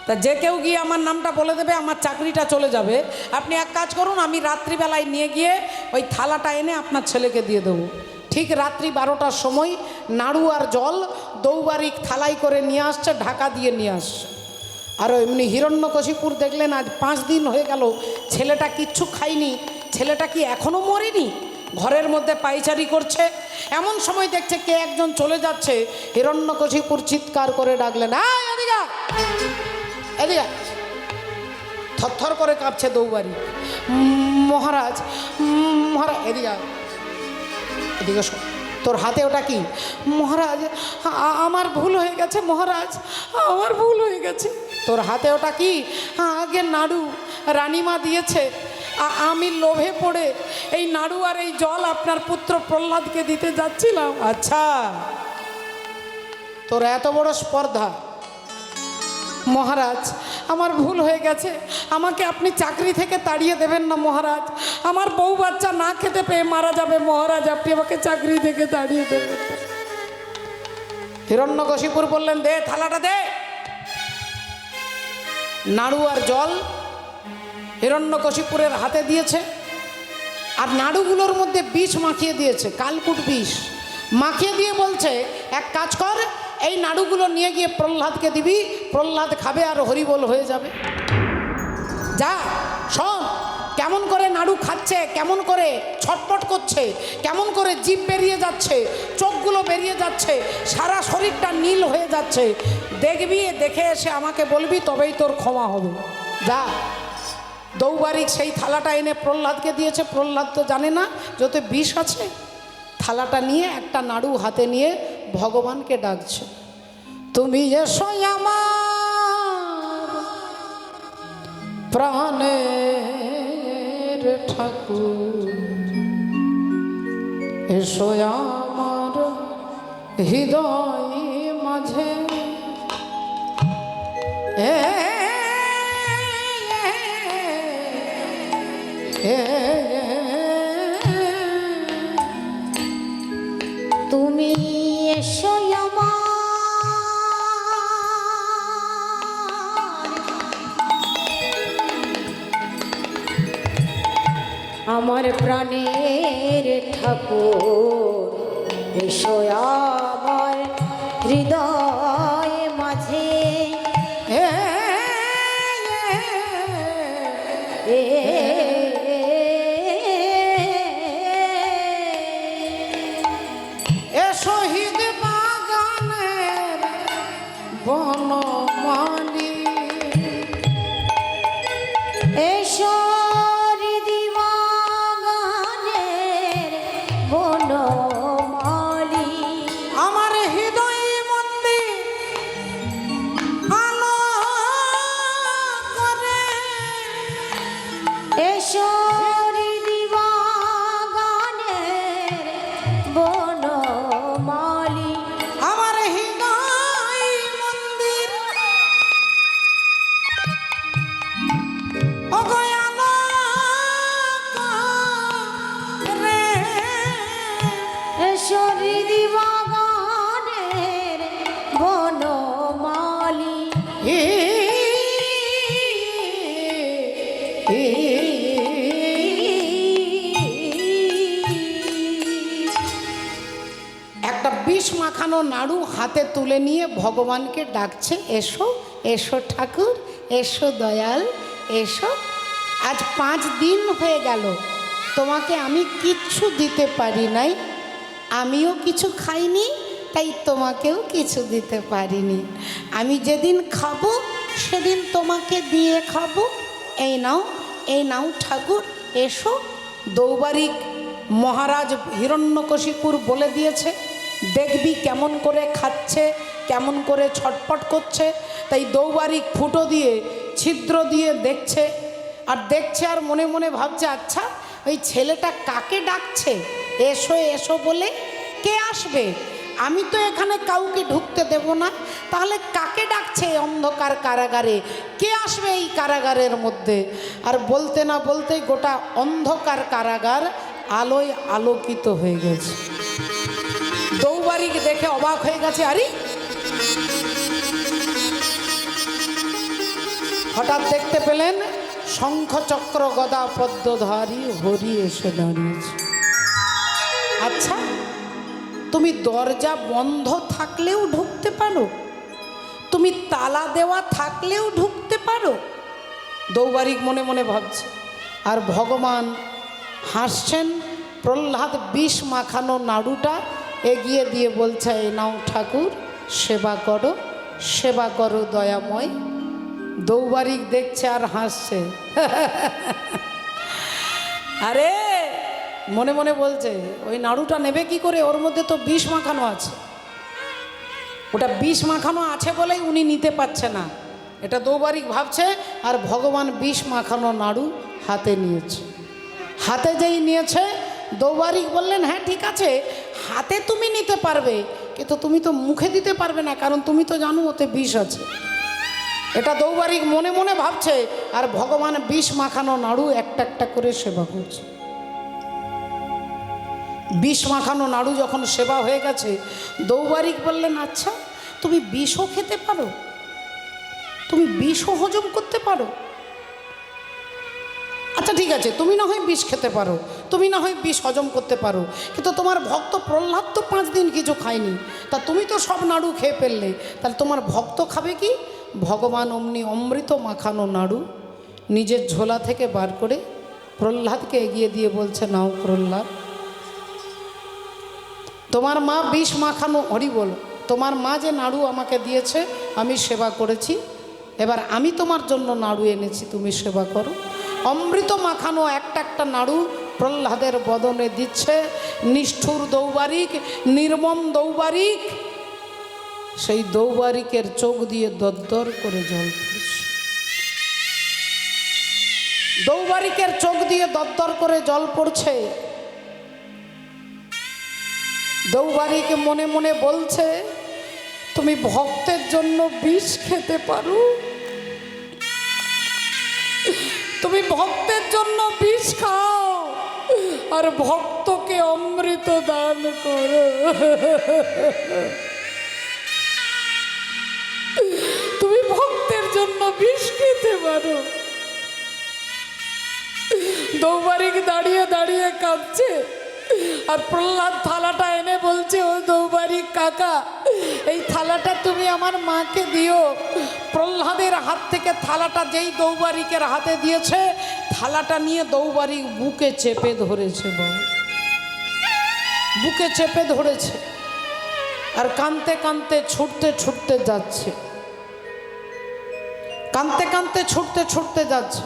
তা যে কেউ গিয়ে আমার নামটা বলে দেবে, আমার চাকরিটা চলে যাবে। আপনি এক কাজ করুন, আমি রাত্রিবেলায় নিয়ে গিয়ে ওই থালাটা এনে আপনার ছেলেকে দিয়ে দেবো। ঠিক রাত্রি 12টার সময় নাড়ু আর জল দৌবারিক থালাই করে নিয়ে আসছে, ঢাকা দিয়ে নিয়ে আসছে। আর এমনি হিরণ্যকশিপুর দেখলেন আজ 5 দিন হয়ে গেল ছেলেটা কিচ্ছু খায়নি, ছেলেটা কি এখনও মরেনি, ঘরের মধ্যে পায়চারি করছে। এমন সময় দেখছে কে একজন চলে যাচ্ছে, হিরণ্যকশিপুর চিৎকার করে ডাকলেন, আয় এদিকে আয়, এদিকে আয়। থরথর করে কাঁপছে দৌবারি। মহারাজ, মহারাজ এদিকে আয়, এদিকে শোন, তোর হাতে ওটা কি? মহারাজ আমার ভুল হয়ে গেছে, মহারাজ আমার ভুল হয়ে গেছে। তোর হাতে ওটা কি? আগে নাড়ু, রানীমা দিয়েছে, আমি লোভে পড়ে এই নাড়ু আর এই জল আপনার পুত্র প্রহ্লাদকে দিতে যাচ্ছিলাম। আচ্ছা, তোর এত বড় স্পর্ধা। মহারাজ আমার ভুল হয়ে গেছে, আমাকে আপনি চাকরি থেকে তাড়িয়ে দেবেন না মহারাজ, আমার বউ বাচ্চা না খেতে পেয়ে মারা যাবে মহারাজ, আপনি আমাকে চাকরি থেকে তাড়িয়ে দেবেন। হিরণ্যকশিপুর বললেন, দে থালাটা দে। নাড়ু আর জল হিরণ্যকশিপুরের হাতে দিয়েছে, আর নাড়ুগুলোর মধ্যে বিষ মাখিয়ে দিয়েছে, কালকুট বিষ মাখিয়ে দিয়ে বলছে, এক কাজ কর, এই নাড়ুগুলো নিয়ে গিয়ে প্রহ্লাদকে দিবি, প্রহ্লাদ খাবে আর হরিবোল হয়ে যাবে। যা, শোন কেমন করে নাড়ু খাচ্ছে, কেমন করে ছটপট করছে, কেমন করে জিভ বেরিয়ে যাচ্ছে, চোখগুলো বেরিয়ে যাচ্ছে, সারা শরীরটা নীল হয়ে যাচ্ছে, দেখবি, দেখে এসে আমাকে বলবি, তবেই তোর ক্ষমা হবে। যা। দৌবারিক সেই থালাটা এনে প্রহ্লাদকে দিয়েছে, প্রহ্লাদ তো জানে না যত বিষ আছে। থালাটা নিয়ে একটা নাড়ু হাতে নিয়ে ভগবানকে ডাকছে, তুমি এসো আমার প্রাণের ঠাকুর, এসো আমার হৃদয় মাঝে, তুমি এসো আমার প্রাণের ঠাকুর, এসো আমার হৃদয় মাঝে, শহীদ বাগানের বনমালী, এসো হৃদি বাগানের বনমালী, আমার হৃদয় মন্দির আলো করে, এসো হৃদি বাগানের বনমালী, আমার হৃদয় মন্দির অগয়ালো রে, এসো হৃদি বাগানের বনমালী, একটা বিষ মাখানো নাড়ু হাতে তুলে নিয়ে ভগবানকে ডাকছে, এসো এসো ঠাকুর, এসো দয়াল, এসো। আজ 5 দিন হয়ে গেল তোমাকে আমি কিচ্ছু দিতে পারি নাই, আমিও কিছু খাইনি, তাই তোমাকেও কিছু দিতে পারিনি। আমি যেদিন খাবো সেদিন তোমাকে দিয়ে খাবো। এই নাও, এই নাও ঠাকুর, এসো। দৌবারিক মহারাজ হিরণ্যকশিপুর বলে দিয়েছে, দেখবি কেমন করে খাচ্ছে, কেমন করে ছটপট করছে। তাই দৌবারিক ফুটো দিয়ে, ছিদ্র দিয়ে দেখছে, আর দেখছে আর মনে মনে ভাবছে, আচ্ছা ওই ছেলেটা কাকে ডাকছে এসো এসো বলে? কে আসবে? আমি তো এখানে কাউকে ঢুকতে দেব না, তাহলে কাকে ডাকছে এই অন্ধকার কারাগারে? কে আসবে এই কারাগারের মধ্যে? আর বলতে না বলতেই গোটা অন্ধকার কারাগার আলোয় আলোকিত হয়ে গেছে। দৌবারিক দেখে অবাক হয়ে গেছে, আরে হঠাৎ দেখতে পেলেন শঙ্খ চক্র গদা পদ্মধারী হরি এসে দাঁড়িয়েছে। আচ্ছা, তুমি দরজা বন্ধ থাকলেও ঢুকতে পারো? তুমি তালা দেওয়া থাকলেও ঢুকতে পারো? দৌবারিক মনে মনে ভাবছে, আর ভগবান হাসছেন। প্রহ্লাদ বিষ মাখানো নাড়ুটা এগিয়ে দিয়ে বলছে, এই নাও ঠাকুর, সেবা করো, সেবা করো দয়াময়। দৌবারিক দেখছে আর হাসছে। আরে মনে মনে বলছে, ওই নাড়ুটা নেবে কি করে? ওর মধ্যে তো বিষ মাখানো আছে। ওটা বিষ মাখানো আছে বলেই উনি নিতে পারছে না, এটা দৌবারিক ভাবছে। আর ভগবান বিষ মাখানো নাড়ু হাতে নিয়েছে। হাতে যেই নিয়েছে, দৌবারিক বললেন, হ্যাঁ ঠিক আছে, হাতে তুমি নিতে পারবে, কিন্তু তুমি তো মুখে দিতে পারবে না, কারণ তুমি তো জানো ওতে বিষ আছে। এটা দৌবারিক মনে মনে ভাবছে, আর ভগবান বিষ মাখানো নাড়ু একটা একটা করে সেবা করছে। বিষ মাখানো নাড়ু যখন সেবা হয়ে গেছে, দৌবারিক বললেন, আচ্ছা তুমি বিষও খেতে পারো? তুমি বিষও হজম করতে পারো? আচ্ছা ঠিক আছে, তুমি না হয় বিষ খেতে পারো, তুমি না হয় বিষ হজম করতে পারো, কিন্তু তোমার ভক্ত প্রহ্লাদ তো 5 দিন কিছু খায়নি, তা তুমি তো সব নাড়ু খেয়ে ফেললে, তাহলে তোমার ভক্ত খাবে কি? ভগবান অমনি অমৃত মাখানো নাড়ু নিজের ঝোলা থেকে বার করে প্রহ্লাদকে এগিয়ে দিয়ে বলছে, নাও প্রহ্লাদ, তোমার মা বিষ মাখানো, হরি বল, তোমার মা যে নাড়ু আমাকে দিয়েছে আমি সেবা করেছি, এবার আমি তোমার জন্য নাড়ু এনেছি, তুমি সেবা করো। অমৃত মাখানো একটা একটা নাড়ু প্রহ্লাদের বদনে দিচ্ছে নিষ্ঠুর দৌবারিক, নির্মম দৌবারিক। সেই দৌবারিকের চোখ দিয়ে দরদর করে জল পড়ছে। দৌবারিকের চোখ দিয়ে দরদর করে জল পড়ছে। দৌবারিক মনে মনে বলছে, তুমি ভক্তের জন্য বিষ খেতে পারো? তুমি ভক্তের জন্য বিষ খাও আর ভক্তকে অমৃত দান করো। তুমি ভক্তের জন্য বিষ খেতে পারো? দৌবারিক দাঁড়িয়ে দাঁড়িয়ে কাঁদছে, আর প্রহ্লাদ থালাটা এনে বলছে, ও দৌবারিক কাকা, এই থালাটা তুমি আমার মাকে দিও। প্রহ্লাদের হাত থেকে থালাটা যেই দৌবারিকের হাতে দিয়েছে, থালাটা নিয়ে দৌবারিক বুকে চেপে ধরেছে, বুকে চেপে ধরেছে, আর কাঁদতে কাঁদতে ছুটতে ছুটতে যাচ্ছে, কাঁদতে কাঁদতে ছুটতে ছুটতে যাচ্ছে।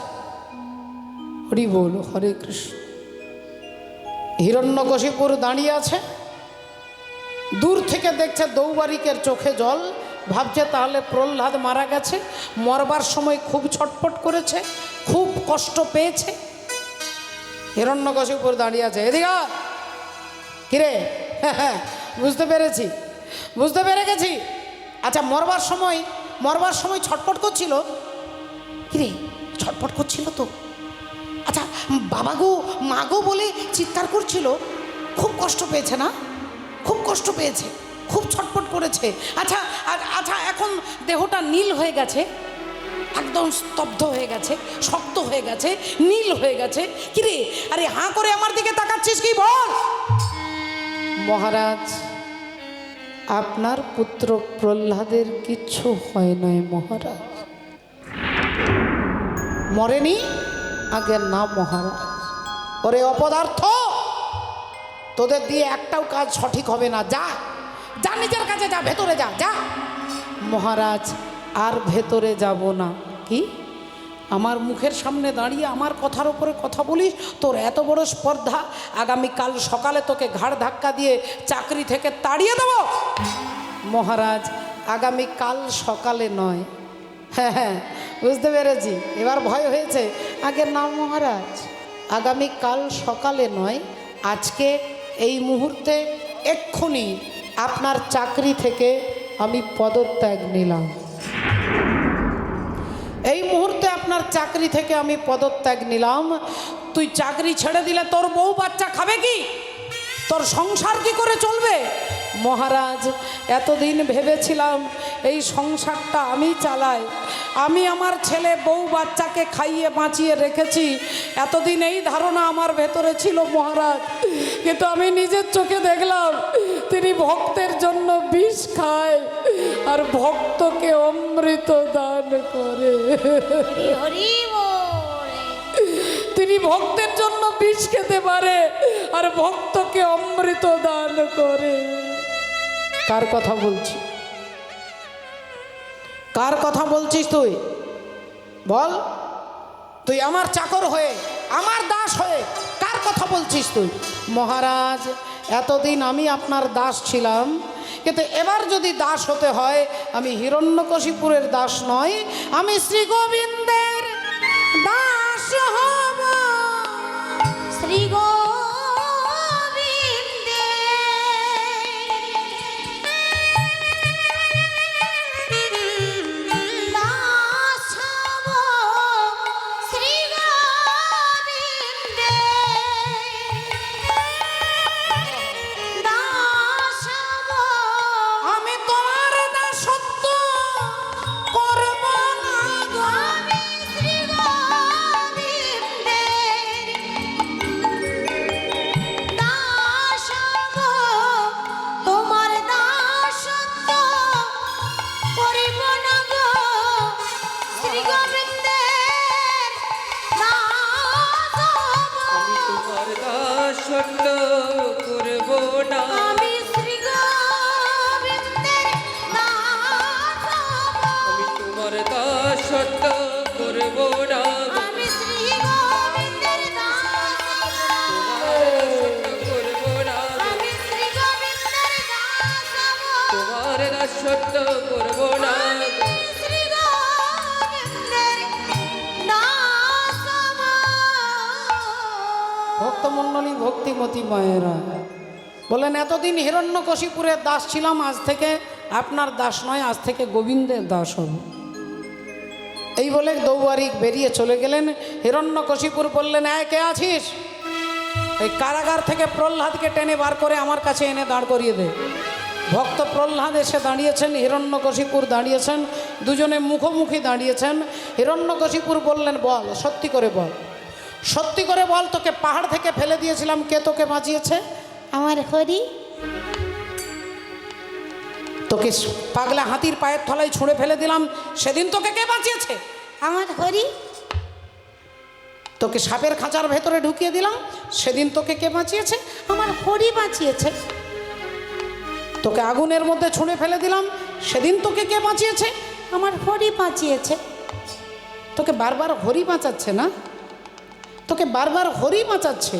হরি বল, হরে কৃষ্ণ। হিরণ্যকশিপুর দাঁড়িয়ে আছে, দূর থেকে দেখছে দৌবারিকের চোখে জল, ভাবছে তাহলে প্রহ্লাদ মারা গেছে, মরবার সময় খুব ছটফট করেছে, খুব কষ্ট পেয়েছে। হিরণ্যকশিপুর দাঁড়িয়ে আছে, এদিকে কিরে, বুঝতে পেরেছি, বুঝতে পেরে গেছি। আচ্ছা মরবার সময় ছটফট করছিল? কিরে ছটফট করছিল তো? আচ্ছা বাবা গো মা গো বলে চিৎকার করছিল, খুব কষ্ট পেয়েছে না? খুব কষ্ট পেয়েছে, খুব ছটফট করেছে। আচ্ছা আচ্ছা এখন দেহটা নীল হয়ে গেছে, একদম স্তব্ধ হয়ে গেছে, শক্ত হয়ে গেছে, নীল হয়ে গেছে। কিরে আরে হাঁ করে আমার দিকে তাকাচ্ছিস কি, বল। মহারাজ, আপনার পুত্র প্রহ্লাদের কিচ্ছু হয় নাই মহারাজ, মরেনি। আগে না মহারাজ। ওরে অপদার্থ, তোদের দিয়ে একটাও কাজ সঠিক হবে না, যা যা নিজের কাছে যা, ভেতরে যা যা। মহারাজ আর ভেতরে যাব না। কি আমার মুখের সামনে দাঁড়িয়ে আমার কথার উপরে কথা বলিস? তোর এত বড় স্পর্ধা, আগামীকাল সকালে তোকে ঘাড় ধাক্কা দিয়ে চাকরি থেকে তাড়িয়ে দেব। মহারাজ আগামীকাল সকালে নয়। হ্যাঁ হ্যাঁ বুঝতে পেরেছি, এবার ভয় হয়েছে। আগে না মহারাজ, আগামীকাল সকালে নয়, আজকে এই মুহূর্তে এক্ষুনি আপনার চাকরি থেকে আমি পদত্যাগ নিলাম। এই মুহূর্তে আপনার চাকরি থেকে আমি পদত্যাগ নিলাম। তুই চাকরি ছেড়ে দিলে তোর বউ বাচ্চা খাবে কি? তোর সংসার কি করে চলবে? মহারাজ এতদিন ভেবেছিলাম এই সংসারটা আমি চালাই, আমি আমার ছেলে বউ বাচ্চাকে খাইয়ে বাঁচিয়ে রেখেছি, এতদিন এই ধারণা আমার ভেতরে ছিল মহারাজ। কিন্তু আমি নিজের চোখে দেখলাম তিনি ভক্তের জন্য বিষ খায় আর ভক্তকে অমৃত দান করে। হরি বল। তিনি ভক্তের জন্য বিষ খেতে পারে আর ভক্তকে অমৃত দান করে। কার কথা বলছি? কার কথা বলছিস তুই? বল, তুই আমার চাকর হয়ে, আমার দাস হয়ে কার কথা বলছিস তুই? মহারাজ এতদিন আমি আপনার দাস ছিলাম, কিন্তু এবার যদি দাস হতে হয়, আমি হিরণ্যকশিপুরের দাস নয়, আমি শ্রী গোবিন্দের দাস হব। শ্রী গোবিন্দে দাস হব, শ্রী গোবিন্দে দাস হব। আমি তোমার দাসত্ব করব না গো। আমি শ্রী গোবিন্দে দাস হব, তোমার দাসত্ব করিব না গো। শ্রী গোবিন্দের দাস হব। তোমার দাসত্ব করব না। আমি শ্রী গোবিন্দের দাস হব। আমি তোমার দাসত্ব করব না। আমি শ্রী গোবিন্দের দাস হব। করব না। আমি শ্রী গোবিন্দের দাস হব। তোমার দাসত্ব করব না। শ্রী গোবিন্দের দাস হব। ভক্তমণ্ডলী, ভক্তিমতী মায়েরা বলেন, এতদিন হিরণ্যকশিপুরের দাস ছিলাম, আজ থেকে আপনার দাস নয়, আজ থেকে গোবিন্দের দাস হব। এই বলে দৌবারিক বেরিয়ে চলে গেলেন। হিরণ্যকশিপুর বললেন, কে আছিস? এই কারাগার থেকে প্রহ্লাদকে টেনে বার করে আমার কাছে এনে দাঁড় করিয়ে দে। ভক্ত প্রহ্লাদ এসে দাঁড়িয়েছেন, হিরণ্যকশিপুর দাঁড়িয়েছেন, দুজনে মুখোমুখি দাঁড়িয়েছেন। হিরণ্যকশিপুর বললেন, বল, সত্যি করে বল, সত্যি করে বল, তোকে পাহাড় থেকে ফেলে দিয়েছিলাম, কে তোকে বাঁচিয়েছে? আমার হরি। তোকে পাগলা হাতির পায়ের তলায় ছুঁড়ে ফেলে দিলাম, সেদিন তোকে কে বাঁচিয়েছে? আমার হরি। তোকে সাপের খাঁচার ভেতরে ঢুকিয়ে দিলাম, সেদিন তোকে কে বাঁচিয়েছে? আমার হরি বাঁচিয়েছে। তোকে আগুনের মধ্যে ছুঁড়ে ফেলে দিলাম, সেদিন তোকে কে বাঁচিয়েছে? আমার হরি বাঁচিয়েছে। তোকে বারবার হরি বাঁচাচ্ছে না? তোকে বারবার হরি বাঁচাচ্ছে,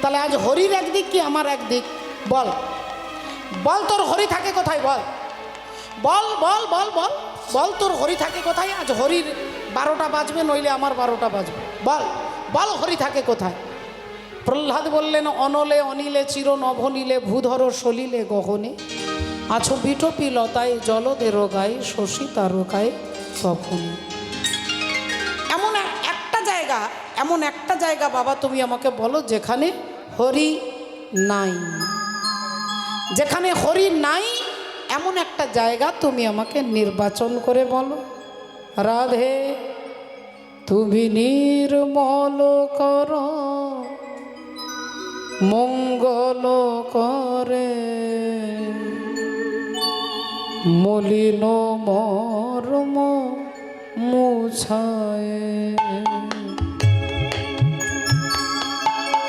তাহলে আজ হরির একদিক কি আমার একদিক? বল বল, তোর হরি থাকে কোথায়? বল বল বল বল বল বল, তোর হরি থাকে কোথায়? আজ হরির 12টা বাজবে, নইলে আমার 12টা বাজবে। বল বল, হরি থাকে কোথায়? প্রহ্লাদ বললেন, অনলে অনিলে চির নভনীলে ভূধর সলিলে গহনে আছো বিটপি লতায় জলদে রোগায় শশী তারকায় তখনই। এমন একটা জায়গা বাবা তুমি আমাকে বলো যেখানে হরি নাই। যেখানে হরি নাই এমন একটা জায়গা তুমি আমাকে নির্বাচন করে বলো। রাধে তুমি নির্মল কর মঙ্গল করে, মলিন মর্ম মুছায়।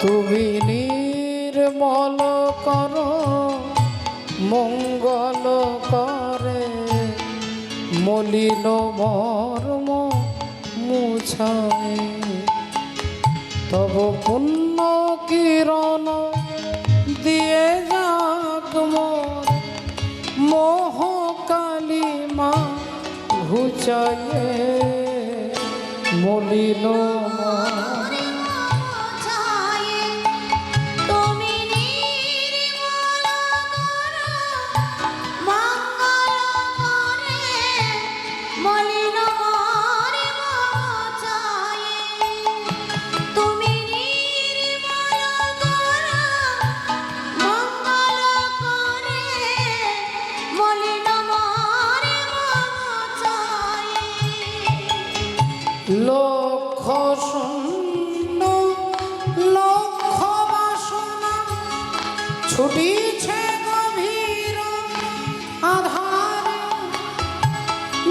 তুমি নির্মল কর মঙ্গল মলিন মর্ম মুছায় তব পুণ্য কিরণ দিয়ে যাক মোর মোহ কালিমা ঘুচায়ে মলিন মর্ম ছায়ে তুমি নির্মল করো মঙ্গল করে মলিন মর্ম ছায়ে তুমি নির্মল করো মঙ্গল করে মলিন মর্ম ছায়ে লক্ষ শূন্য লক্ষ বাসনা ছুটিছে গভীর আধার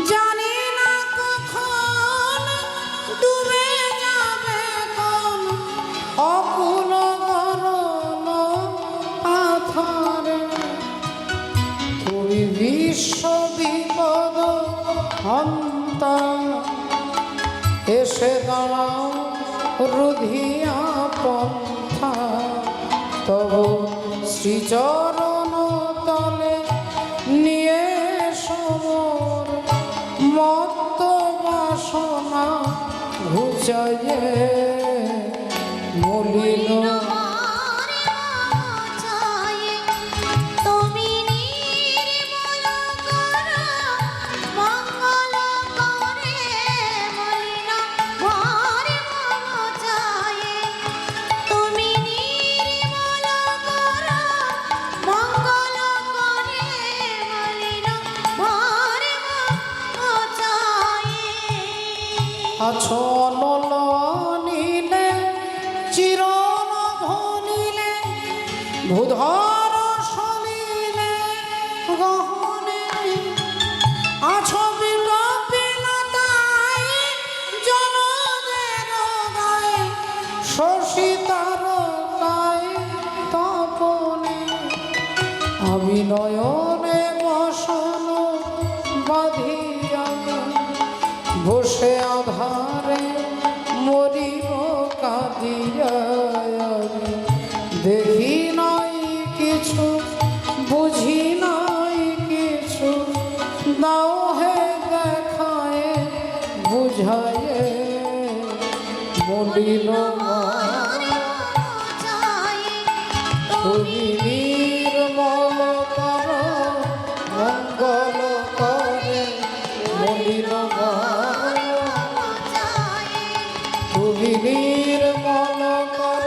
জানি না কখন ডুবে যাবে কোন অকুল গরল পাথরে তুমি বিশ্ব বিপদ হন্তা এসে দাঁড়াও রুধিয়া পন্থা তব শ্রীচরণ তলে নিয়ে সমর মত্ত বাসনা ঘুচাইয়ে মলিন তুমি নির্মল করো মঙ্গল করে মলিন মর্ম ছায়ে তুমি নির্মল করো মঙ্গল করে মলিন মর্ম ছায়ে আছো নল নীলে চিরন ভনিলে ভূধর সলিলে গহনে আছো বিলপিলতায় জনদের গায়ে শশী তারকায় তপনে আমি নয়নে বসন বাঁধিয়া বসে আধারে মরিব কাঁদিয়া দেখি নাই কিছু বুঝি নাই কিছু দাও হে দেখায় বুঝায় মলিন তুমি নির্মল কর মঙ্গল করে মলিন তুমি নির্মল কর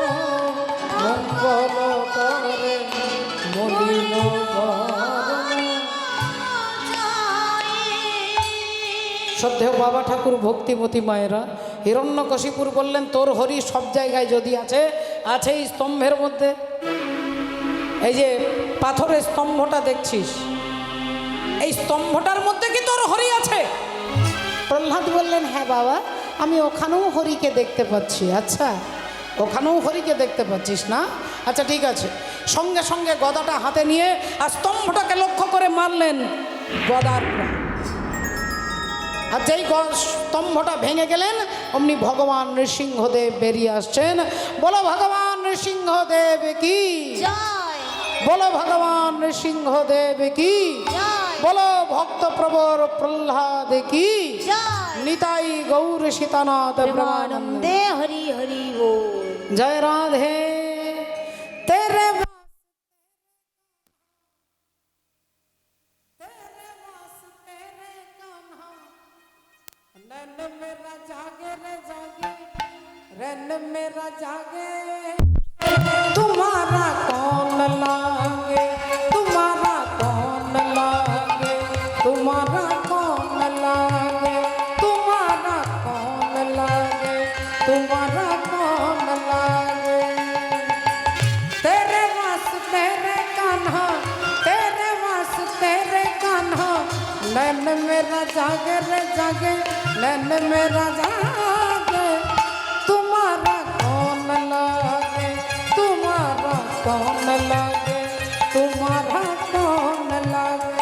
মঙ্গল করে মলিন শ্রদ্ধেয় বাবা ঠাকুর ভক্তিমতী মায়েরা হিরণ্যকশিপুর বললেন তোর হরি সব জায়গায় যদি আছে আছে এই স্তম্ভের মধ্যে এই যে পাথরের স্তম্ভটা দেখছিস এই স্তম্ভটার মধ্যে কি তোর হরি আছে প্রহ্লাদ বললেন হ্যাঁ বাবা আমি ওখানেও হরিকে দেখতে পাচ্ছি আচ্ছা ওখানেও হরিকে দেখতে পাচ্ছিস না আচ্ছা ঠিক আছে সঙ্গে সঙ্গে গদাটা হাতে নিয়ে আর স্তম্ভটাকে লক্ষ্য করে মারলেন গদার আর যেই স্তম্ভটা ভেঙে গেলেন অমনি ভগবান নৃসিংহদেব বেরিয়ে আসছেন বলো ভগবান নৃসিংহদেব কি জয় বলো ভগবান নৃসিংহদেব কি জয় বলো ভক্ত প্রবর প্রহ্লাদ কি জয় নিতাই গৌর সীতানাথ ব্রহ্মানন্দে প্রেমানন্দে হরি হরি बोल जय राधे तेरे मेरा जागे रे जागे रन मेरा जागे तुम्हारा कौन लागे तुम्हारा कौन लागे तुम्हारा कौन लागे तुम्हारा कौन लागे तुम्हारा कौन लागे तेरे वास तेरे कान्हा तेरे वास तेरे कान्हा नैन मेरा जागे रे जागे नैन मेरा जागे तुम्हारा कौन लागे तुम्हारा कौन लागे तुम्हारा कौन लागे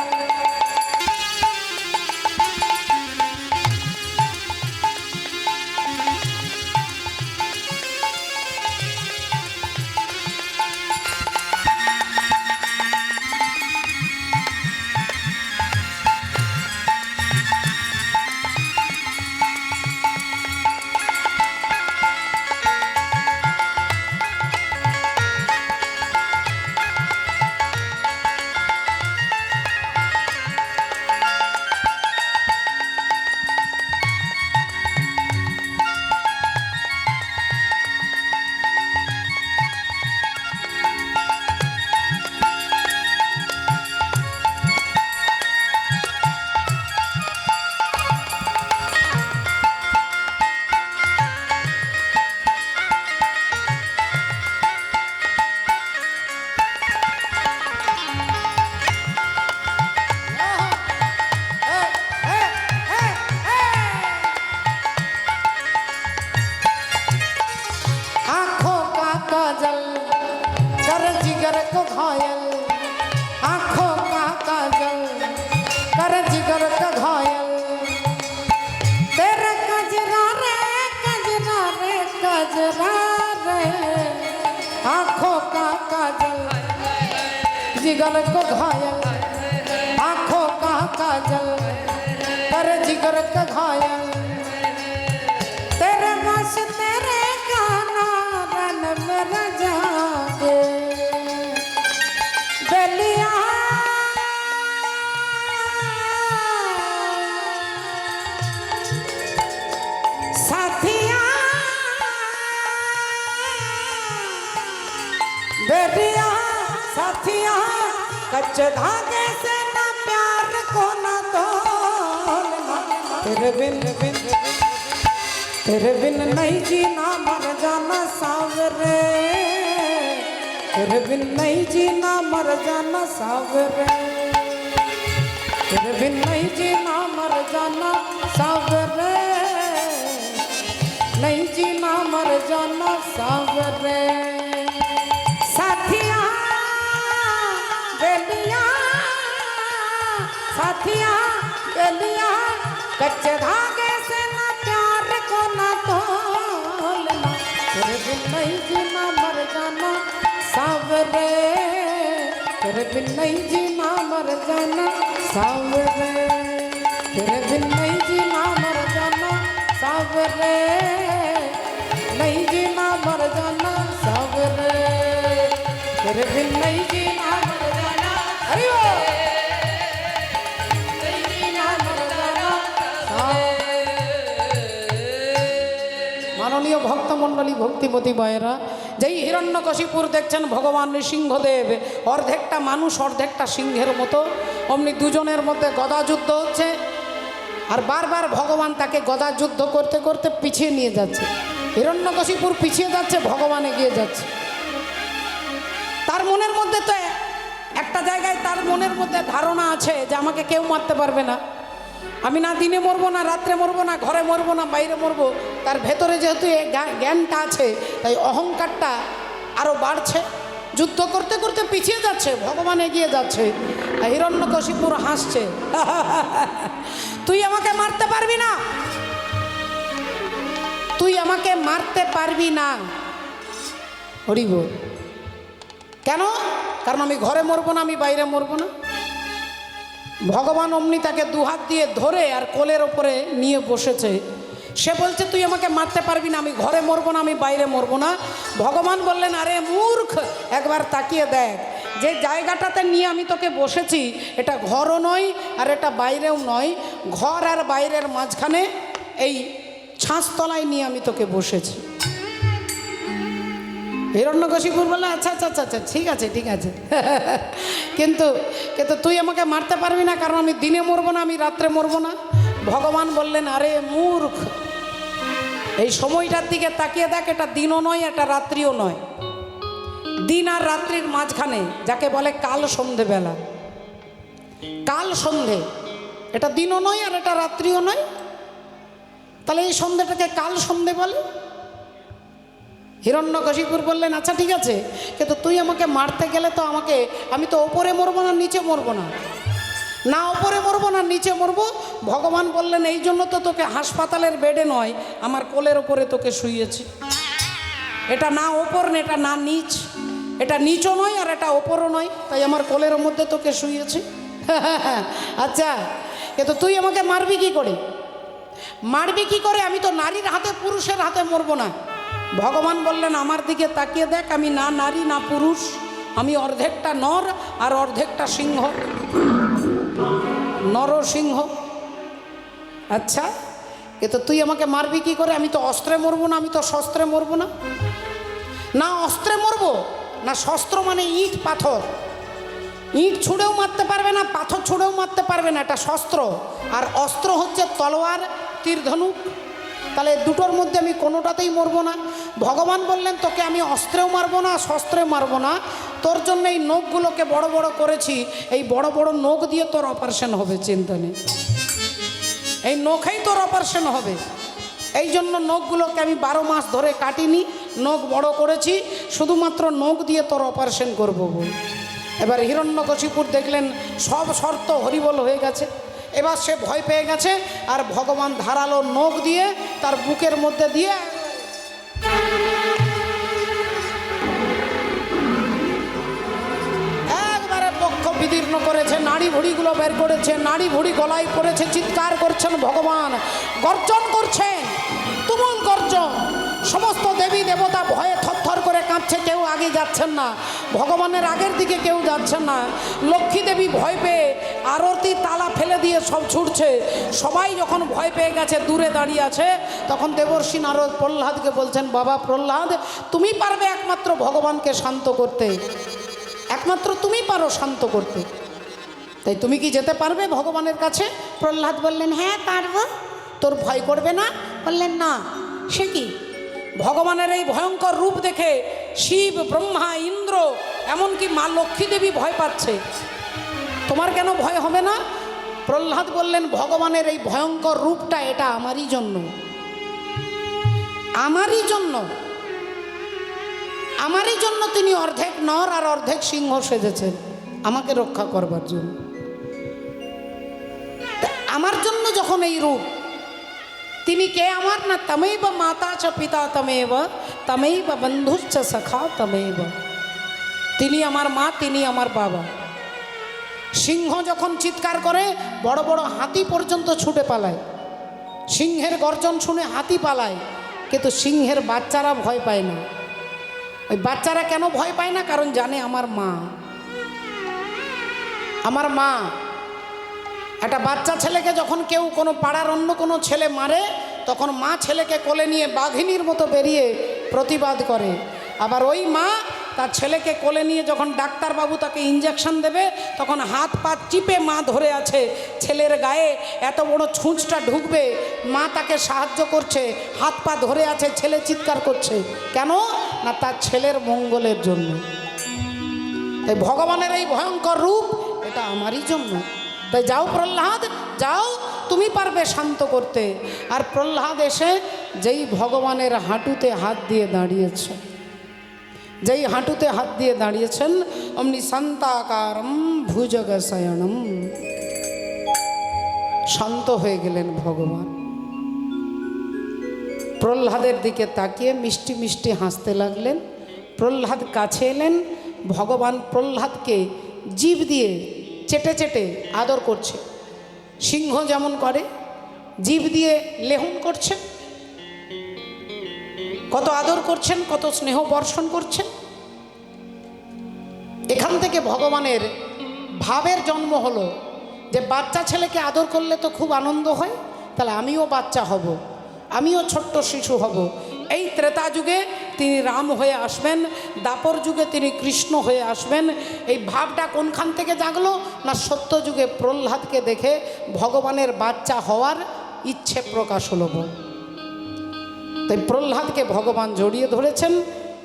आंखों का काजल जिगर को घायल, आंखों का काजल कर जिगर का घायल। तेरे बस तेरे गाना रन मेरा जागे बेलिया साथिया बेलिया साथिया कच्चे धागे से ना प्यार को ना तोड़ना। तेरे बिन नहीं जीना मर जाना सावरे, तेरे बिन नहीं जीना मर जाना सावरे, तेरे बिन नहीं जीना मर जाना सावरे, नहीं जीना मर जाना सावरे। साथिया बेलिया साथिया बेलिया कच्चे धागे से ना प्यार को ना तोलना। तेरे बिन नहीं जीना मर जाना सावरे, तेरे बिन नहीं जीना मर जाना सावरे, तेरे बिन नहीं जीना मर जाना सावरे, नहीं जीना मर जाना सावरे, तेरे बिन नहीं जीना मर जाना। अरे वो नहीं जीना मर जाना सावरे। মাননীয় ভক্তমণ্ডলী ভক্তিমতী বয়েরা, যেই হিরণ্যকশিপুর দেখছেন ভগবান নৃসিংহদেব অর্ধেকটা মানুষ অর্ধেকটা সিংহের মতো, অমনি দুজনের মধ্যে গদা যুদ্ধ হচ্ছে। আর বারবার ভগবান তাকে গদা যুদ্ধ করতে করতে পিছিয়ে নিয়ে যাচ্ছে। হিরণ্যকশিপুর পিছিয়ে যাচ্ছে, ভগবান এগিয়ে যাচ্ছে। তার মনের মধ্যে তো একটা জায়গায় তার মনের মধ্যে ধারণা আছে যে আমাকে কেউ মারতে পারবে না, আমি না দিনে মরবো না রাত্রে মরবো না ঘরে মরবো না বাইরে মরবো। তার ভেতরে যেহেতু এই জ্ঞানটা আছে তাই অহংকারটা আরও বাড়ছে। যুদ্ধ করতে করতে পিছিয়ে যাচ্ছে, ভগবান এগিয়ে যাচ্ছে। আর হিরণ্যকশিপুর হাসছে, তুই আমাকে মারতে পারবি না, তুই আমাকে মারতে পারবি না। হরি বল। কেন? কারণ আমি ঘরে মরবো না, আমি বাইরে মরবো না। ভগবান অমনি তাকে দুহাত দিয়ে ধরে আর কোলের ওপরে নিয়ে বসেছে। সে বলছে তুই আমাকে মারতে পারবি না, আমি ঘরে মরবো না, আমি বাইরে মরবো না। ভগবান বললেন আরে মূর্খ, একবার তাকিয়ে দেখ, যে জায়গাটাতে নিয়ে আমি তোকে বসেছি এটা ঘরও নয় আর এটা বাইরেও নয়, ঘর আর বাইরের মাঝখানে এই ছাঁচতলায় নিয়ে আমি তোকে বসেছি। হিরণ্যকশিপুর বলল আচ্ছা আচ্ছা আচ্ছা আচ্ছা ঠিক আছে ঠিক আছে, কিন্তু কিন্তু তুই আমাকে মারতে পারবি না, কারণ আমি দিনে মরবো না, আমি রাত্রে মরবো না। ভগবান বললেন আরে মূর্খ, এই সময়টার দিকে তাকিয়ে দেখ, এটা দিনও নয় এটা রাত্রিও নয়, দিন আর রাত্রির মাঝখানে যাকে বলে কাল সন্ধেবেলা, কাল সন্ধে, এটা দিনও নয় আর এটা রাত্রিও নয়, তাহলে এই সন্ধেটাকে কাল সন্ধে বলে। হিরণ্যকশিপুর বললেন আচ্ছা ঠিক আছে, কিন্তু তুই আমাকে মারতে গেলে তো আমাকে, আমি তো ওপরে মরবো না নিচে মরবো না, না ওপরে মরবো না নিচে মরবো। ভগবান বললেন এই জন্য তো তোকে হাসপাতালের বেডে নয় আমার কোলের ওপরে তোকে শুইয়েছি। এটা না ওপর না এটা না নিচ, এটা নিচও নয় আর এটা ওপরও নয়, তাই আমার কোলের মধ্যে তোকে শুইয়েছি। আচ্ছা, কিন্তু তুই আমাকে মারবি কি করে, মারবি কি করে? আমি তো নারীর হাতে পুরুষের হাতে মরবো না। ভগবান বললেন আমার দিকে তাকিয়ে দেখ, আমি না নারী না পুরুষ, আমি অর্ধেকটা নর আর অর্ধেকটা সিংহ, নরসিংহ। আচ্ছা, কিন্তু তুই আমাকে মারবি কি করে? আমি তো অস্ত্রে মরবো না, আমি তো শস্ত্রে মরবো না, না অস্ত্রে মরবো না শস্ত্র মানে ইট পাথর, ইট ছুঁড়েও মারতে পারবে না, পাথর ছুঁড়েও মারতে পারবে না, এটা শস্ত্র। আর অস্ত্র হচ্ছে তলোয়ার তীর ধনুক, তাহলে দুটোর মধ্যে আমি কোনোটাতেই মরবো না। ভগবান বললেন তোকে আমি অস্ত্রেও মারবো না শস্ত্রে মারবো না, তোর জন্য এই নখগুলোকে বড় বড় করেছি, এই বড় বড় নখ দিয়ে তোর অপারেশন হবে, চিন্তা নেই, এই নখেই তোর অপারেশন হবে। এই জন্য নখগুলোকে আমি 12 মাস ধরে কাটিনি, নখ বড় করেছি, শুধুমাত্র নখ দিয়ে তোর অপারেশন করবো বল। এবার হিরণ্যকশিপুর দেখলেন সব শর্ত হরিবল হয়ে গেছে, এবার সে ভয় পেয়ে গেছে, আর ভগবান ধারালো নখ দিয়ে তার বুকের মধ্যে দিয়ে প্রশ্ন করেছে, নাড়ি ভুড়িগুলো বের করেছে, নাড়ি ভুড়ি গলায় পড়েছে, চিৎকার করছেন ভগবান, গর্জন করছেন, তুমুল গর্জন। সমস্ত দেবী দেবতা ভয়ে থরথর করে কাঁপছে, কেউ আগে যাচ্ছেন না, ভগবানের আগের দিকে কেউ যাচ্ছেন না। লক্ষ্মী দেবী ভয় পেয়ে আরতি তালা ফেলে দিয়ে সব ছুটছে। সবাই যখন ভয় পেয়ে গেছে, দূরে দাঁড়িয়ে আছে, তখন দেবর্ষি নারদ প্রহ্লাদকে বলছেন, বাবা প্রহ্লাদ, তুমি পারবে একমাত্র ভগবানকে শান্ত করতে, একমাত্র তুমি পারো শান্ত করতে, তাই তুমি কি যেতে পারবে ভগবানের কাছে? প্রহ্লাদ বললেন, হ্যাঁ পারবো। তোর ভয় করবে না? বললেন, না। সে কি? ভগবানের এই ভয়ঙ্কর রূপ দেখে শিব, ব্রহ্মা, ইন্দ্র, এমনকি মা লক্ষ্মী দেবী ভয় পাচ্ছে, তোমার কেন ভয় হবে না? প্রহ্লাদ বললেন, ভগবানের এই ভয়ঙ্কর রূপটা এটা আমারই জন্য, আমারই জন্য, আমারই জন্য তিনি অর্ধেক নর আর অর্ধেক সিংহ সেজেছেন, আমাকে রক্ষা করবার জন্য। আমার জন্য যখন এই রূপ, তিনি কে আমার? না তমেব মাতা চ পিতা তমেব, তমেব বন্ধুশ্চ সখা তমেব। তিনি আমার মা, তিনি আমার বাবা। সিংহ যখন চিৎকার করে, বড় বড় হাতি পর্যন্ত ছুটে পালায়। সিংহের গর্জন শুনে হাতি পালায়, কিন্তু সিংহের বাচ্চারা ভয় পায় না। ওই বাচ্চারা কেন ভয় পায় না? কারণ জানে আমার মা, আমার মা। একটা বাচ্চা ছেলেকে যখন কেউ কোনো পাড়ার অন্য কোনো ছেলে মারে, তখন মা ছেলেকে কোলে নিয়ে বাঘিনীর মতো বেরিয়ে প্রতিবাদ করে। আবার ওই মা তার ছেলেকে কোলে নিয়ে যখন ডাক্তারবাবু তাকে ইঞ্জেকশন দেবে, তখন হাত পা চিপে মা ধরে আছে, ছেলের গায়ে এত বড় ছুঁচটা ঢুকবে, মা তাকে সাহায্য করছে, হাত পা ধরে আছে, ছেলে চিৎকার করছে। কেন? না তার ছেলের মঙ্গলের জন্য। তাই ভগবানের এই ভয়ঙ্কর রূপ এটা আমারই জন্য। তাই যাও প্রহ্লাদ, যাও, তুমি পারবে শান্ত করতে। আর প্রহ্লাদ এসে যেই ভগবানের হাঁটুতে হাত দিয়ে দাঁড়িয়েছে, যেই হাঁটুতে হাত দিয়ে দাঁড়িয়েছেন, অমনি শান্তাকারম ভুজগশয়নম, শান্ত হয়ে গেলেন ভগবান। প্রহ্লাদের দিকে তাকিয়ে মিষ্টি মিষ্টি হাসতে লাগলেন। প্রহ্লাদ কাছে এলেন, ভগবান প্রহ্লাদকে জিভ দিয়ে চেটে চেটে আদর করছে, সিংহ যেমন করে, জিভ দিয়ে লেহন করছেন। কত আদর করছেন, কত স্নেহ বর্ষণ করছেন। এখান থেকে ভগবানের ভাবের জন্ম হলো যে বাচ্চা ছেলেকে আদর করলে তো খুব আনন্দ হয়, তাহলে আমিও বাচ্চা হব, আমিও ছোট্ট শিশু হব। এই ত্রেতা যুগে তিনি রাম হয়ে আসবেন, দাপর যুগে তিনি কৃষ্ণ হয়ে আসবেন। এই ভাবটা কোনখান থেকে জাগলো? না সত্য যুগে প্রহ্লাদকে দেখে ভগবানের বাচ্চা হওয়ার ইচ্ছে প্রকাশ হলো। তাই প্রহ্লাদকে ভগবান জড়িয়ে ধরেছেন।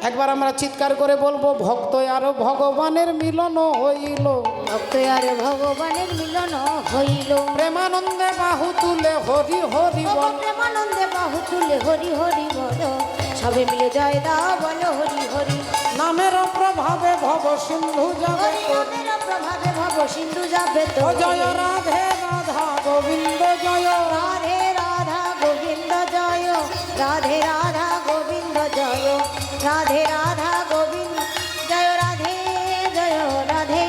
একবার আমরা চিৎকার করে বলবো, ভক্ত আর ভগবানের মিলন হইল, ভক্ত আর ভগবানের মিলন হইল, প্রেমানন্দে বাহু তুলে হরি হরি বল, প্রেমানন্দে বাহু তুলে হরি হরি বল, সবে মিলে জয় দাও বলো হরি হরি। নামের প্রভাবে ভব সিন্ধু যাবে, নামের প্রভাবে ভব সিন্ধু যাবে তো। জয় রাধে রাধা গোবিন্দ জয়, রাধে রাধা গোবিন্দ জয়, রাধে রাধা গোবিন্দ জয়, রাধে রাধা গোবিন্দ জয়, রাধে জয় রাধে,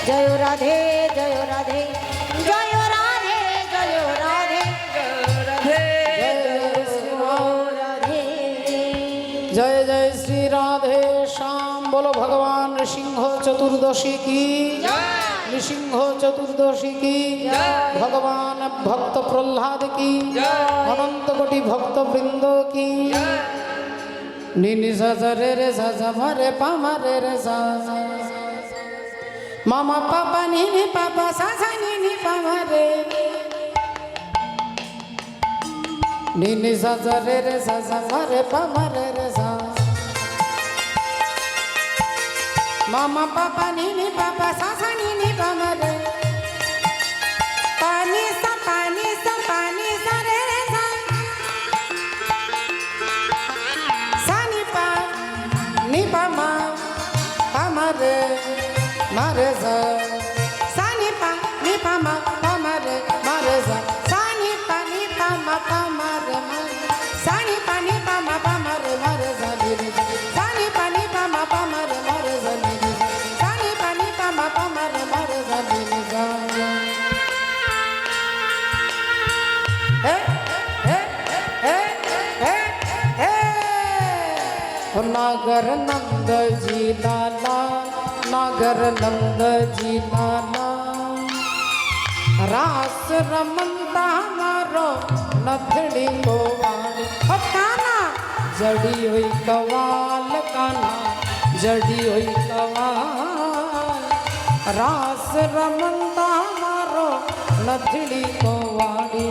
জয় রাধে জয় রাধে, জয় রাধে জয় রাধে, রাধে। জয় জয় শ্রী রাধে শ্যাম। বলো ভগবান সিংহ চতুর্দশী কি, নৃসিংহ চতুর্দশী কি, ভগবান ভক্ত প্রহ্লাদ কি, অনন্ত কোটি ভক্ত বৃন্দ কি। নিনি সাজা রে রে সাজা মারে পামা রে রে সাজা, মামা পাপা নিনি পাপা সাজা নিনি পামা রে, নিনি সাজা রে রে সাজা মারে পামা রে রে সাজা, মামা পাপা নিনি পাপা সাজা নিনি পামা রে, পানি সা রে রে সা, সানি পা নি পামা পামা রে মারে সা, সানি পা নি পামা পামা রে মারে সা, সানি পা নি পামা পামা রে মারে, সানি পা নি পামা পামা রে মারে সা নি রে, সানি পা নি পামা পামা রে মারে সা নি রে, সানি পা নি পামা পামা রে মারে সা নি রে। नागर नंद जी लाला, नागर नंद जी लाला, रास रमंदा मारो नथड़ी को वाली। ओ काना जड़ी हुई कवाल, काना जड़ी हुई कवाल, रास रमंदा मारो नथड़ी को वाली।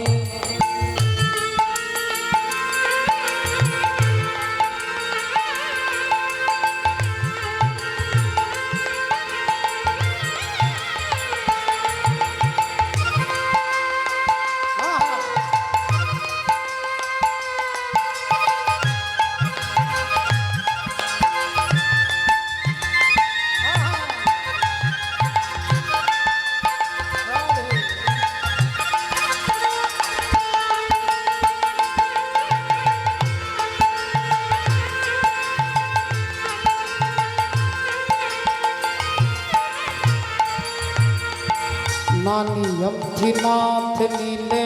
નાની અમથી નાથ નીલે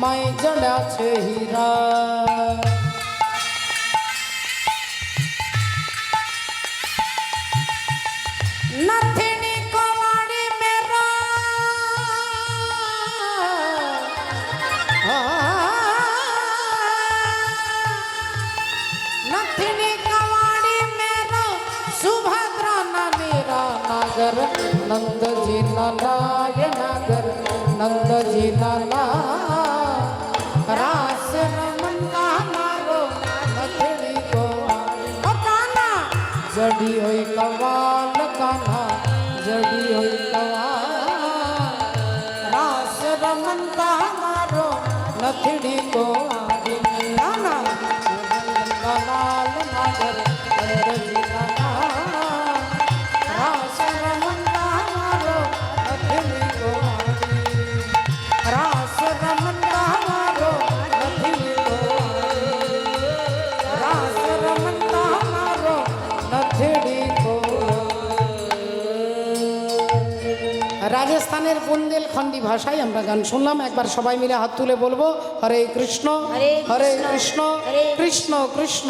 માય જડ્યા છે હીરા નથની કોવાડી મેરા નથની કોવાડી મેરા સુભદ્રા ના મેરા નાગર નંદજી નાલાય नागर नंद जी लाला, रास रमंदा मारो नथड़ी को ओ काना जड़ी होई कवाल, काना जड़ी होई कवाल, रास रमंदा मारो नथड़ी को काना लाल नागर नंद जी लाला, रास रमंदा मारो नथड़ी को रास रमंदा मारो नथड़ी को, रास रमंदा मारो नथड़ी को। রাজস্থানের বুন্দেলখন্ডি ভাষায় আমরা গান শুনলাম। একবার সবাই মিলে হাত তুলে বলবো হরে কৃষ্ণ হরে কৃষ্ণ কৃষ্ণ কৃষ্ণ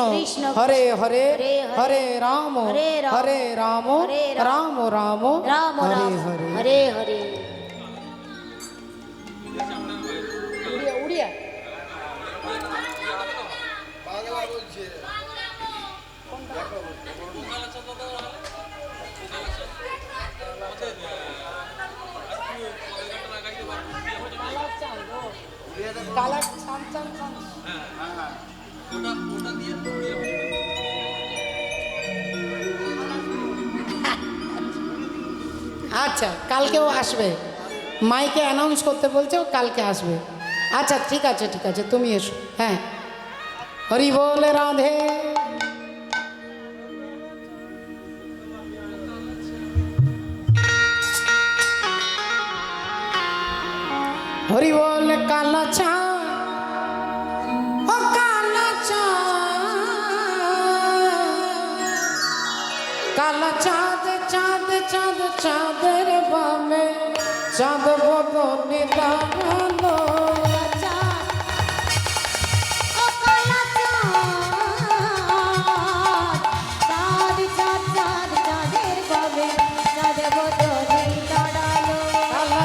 হরে হরে হরে রাম হরে রাম রাম রাম হরে হরে हरे हरे। উড়িয়া কালার ছান ছান ছান। আচ্ছা কালকেও আসবে, মাইকে অ্যানাউন্স করতে বলছে, ও কালকে আসবে। আচ্ছা ঠিক আছে ঠিক আছে, তুমি এসো। হ্যাঁ হরি বল রাধে। হরি বল কালা চা ও কালা চা, কালা চাঁদ চাঁদ চাঁদ চাঁদের বামে চাঁদ বদনে দাঁড়ালো, চাঁদ চাঁদ চাঁদ চাঁদের বামে চাঁদ বদনি দাঁড়ালো, কালা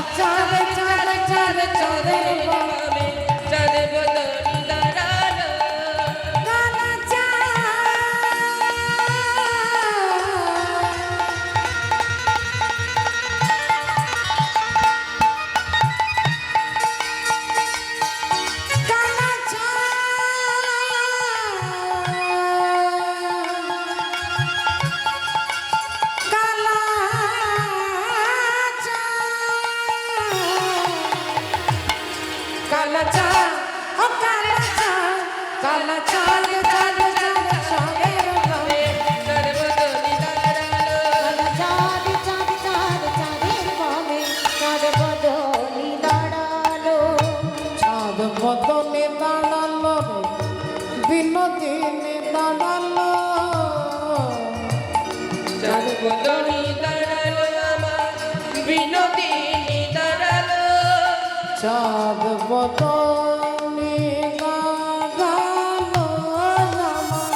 काला चाँद ओ काला चाँद, काला चाँद चाँद चाँद चाँदेर बामे চাঁদ বদনি দাঁড়ালো, काला चाँद चाँद चाँद चाँदेर बामे चाँद बदनी दाঁড়ালো, चाँद बदने दाঁড়ালো रे বিনোদিনী দাঁড়ালো, চাঁদ বদনি দাঁড়ালো আমার বিনোদিনী দাঁড়ালো, চাঁদ বদনে দাঁড়ালো আমার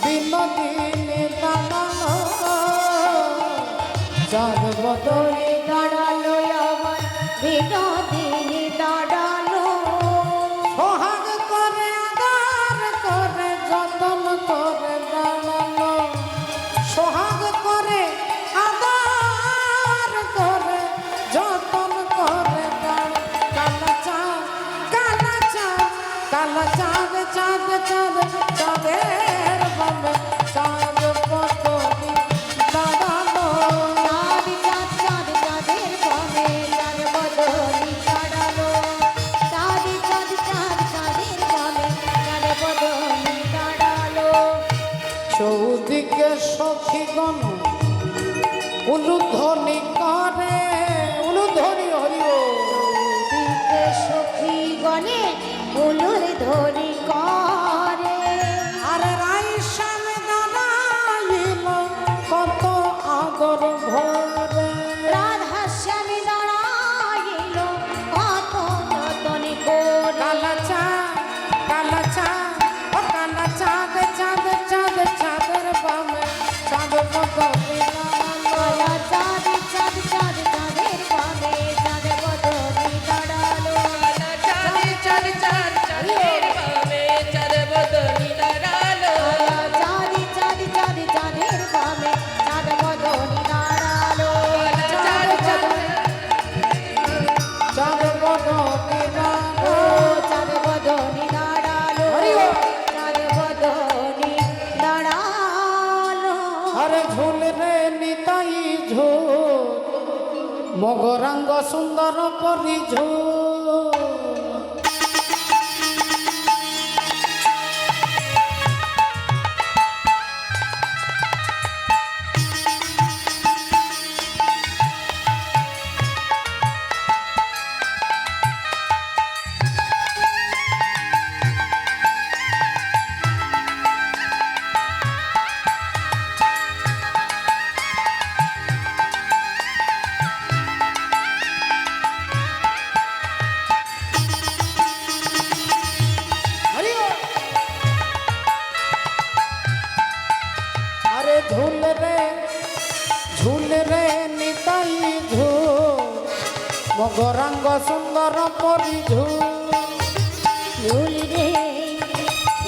বিনোদিনী বদলে দাঁড়ালো আমার বিনোদিনী দাঁড়ালো সোহাগ করে আদর করে যতন করে দাঁড়ালো সোহাগ করে আদর করে যতন করে কালা চাঁদ কালা চাঁদ কালা চাঁদ চাঁদ চাঁদ চাঁদের বামে চাঁদ পতনি দাঁড়ালো চাঁদ চাঁদ চাঁদ চাঁদের বামে চাঁদ বদলে দাঁড়ালো চাঁদ চাঁদ চাঁদ চাঁদের বামে চাঁদ বদলে দাঁড়ালো চৌদিকে সখীগণ উলুধ্বনি করে উলুধ্বনি হরিও দিকে সখী গণে উলুর ধ্বনি করে আরে রাই সামনে দাঁড়াইল কত আগর ভরে রাধা শ্যামী দাঁড়াইল কত যতনে করে কালা চাঁদ ও কালা চাঁদ চাঁদ চাঁদ চাঁদের বামে চাঁদ বদলে কালা চাঁদ চাঁদ চাঁদ চাঁদের বামে চাঁদ বদলে দাঁড়ালো চাঁদ চাঁদ চাঁদ চাঁদের বামে চাঁদ বদনি দাঁড়ালো চাঁদ চাঁদ চাঁদ চাঁদের বামে চাঁদ বদলে দাঁড়ালো চাঁদ চাঁদ চাঁদ বদলে ও চাঁদ বদলে দাঁড়ালো চাঁদ বদলে দাঁড়ালো আরে ঝুল রে নিতাই ঝুল মগরাঙ্গ সুন্দর পরিঝুল আরে ঝুল রে নিতাই ঝুল মগরাঙ্গ সুন্দর পরিঝুল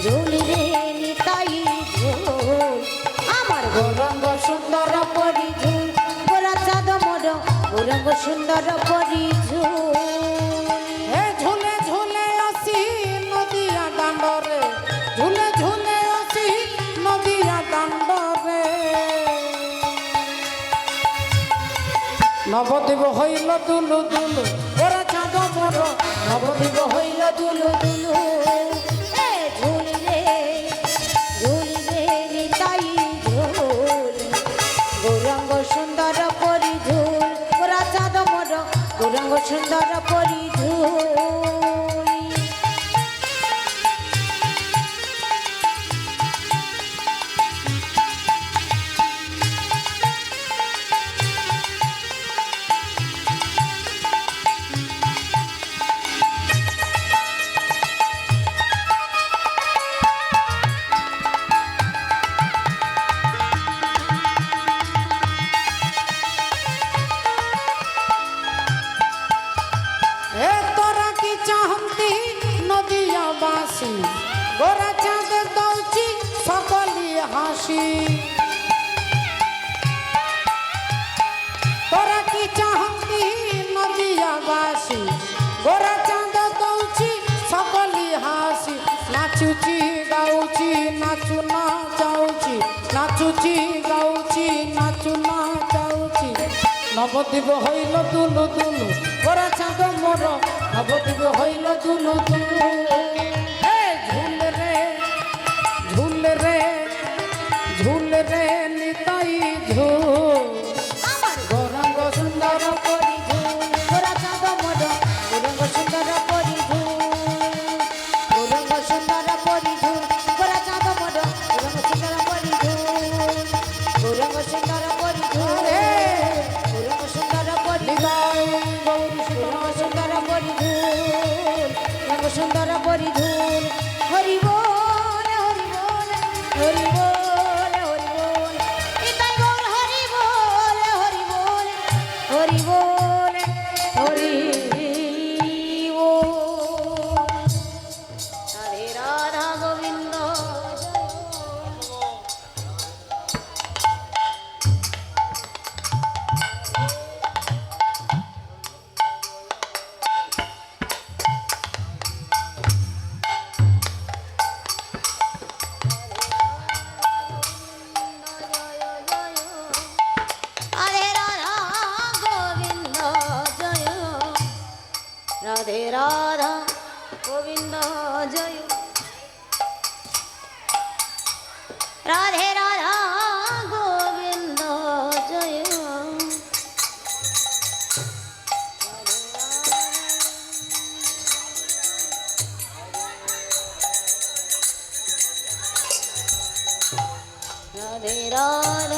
ঝুল রে নিতাই ঝুল আমার গৌরাঙ্গ সুন্দর পরিঝুল গোরা চাঁদ মোর গৌরঙ্গ সুন্দর পরিঝুল হে ঝুলে ঝুলে আসি নদিয়া দাণ্ডরে ঝুলে ঝুলে আসি নদিয়া দাণ্ডরে নবদ্বীপ হইল দুলু দুলু ওরা চাঁদ বড় নবদ্বীপ হইল দুলু দুলু এ ঝুল রে নিতাই ঝুল গৌরঙ্গ সুন্দর পরিঝুল গোরা চাঁদ মোর গৌরঙ্গ সুন্দর পরিঝুল হে তোরা কি চাহন্তি নদিয়া বাসি গোরা চাঁদ দৌচি সকলি হাসি তোরা কি চাহন্তি নদিয়া বাসি গোরা চাঁদ দৌচি সকলি হাসি নাচুচি গাউচি নাচু না যাউচি নাচুচি গাউচি নাচু না যাউচি নবদ্বীপ হইল দুলু দুলু গোরা চাঁদ মোর নবদ্বীপ হইল দুলু দুলু হে ঝুল রে নিতাই ঝুল আমার গৌরাঙ্গ সুন্দর পরিঝুল গোরা চাঁদ মোর গৌরঙ্গ সুন্দর পরিঝুল গৌরঙ্গ সুন্দর পরিঝুল গোরা চাঁদ মোর গৌরঙ্গ সুন্দর পরিঝুল গৌরঙ্গ সুন্দর পরিঝুল গৌরঙ্গ সুন্দর পরিঝুল গৌরী সুন্দর সুন্দর পরিধুল রঙ সুন্দর পরিধুল হরি বল হরি বল হরি বল হরি বল ইতাই গৌর হরি বল রাধে রাধা গোবিন্দ জয় রাধে রাধা গোবিন্দ জয় রাধে রাধা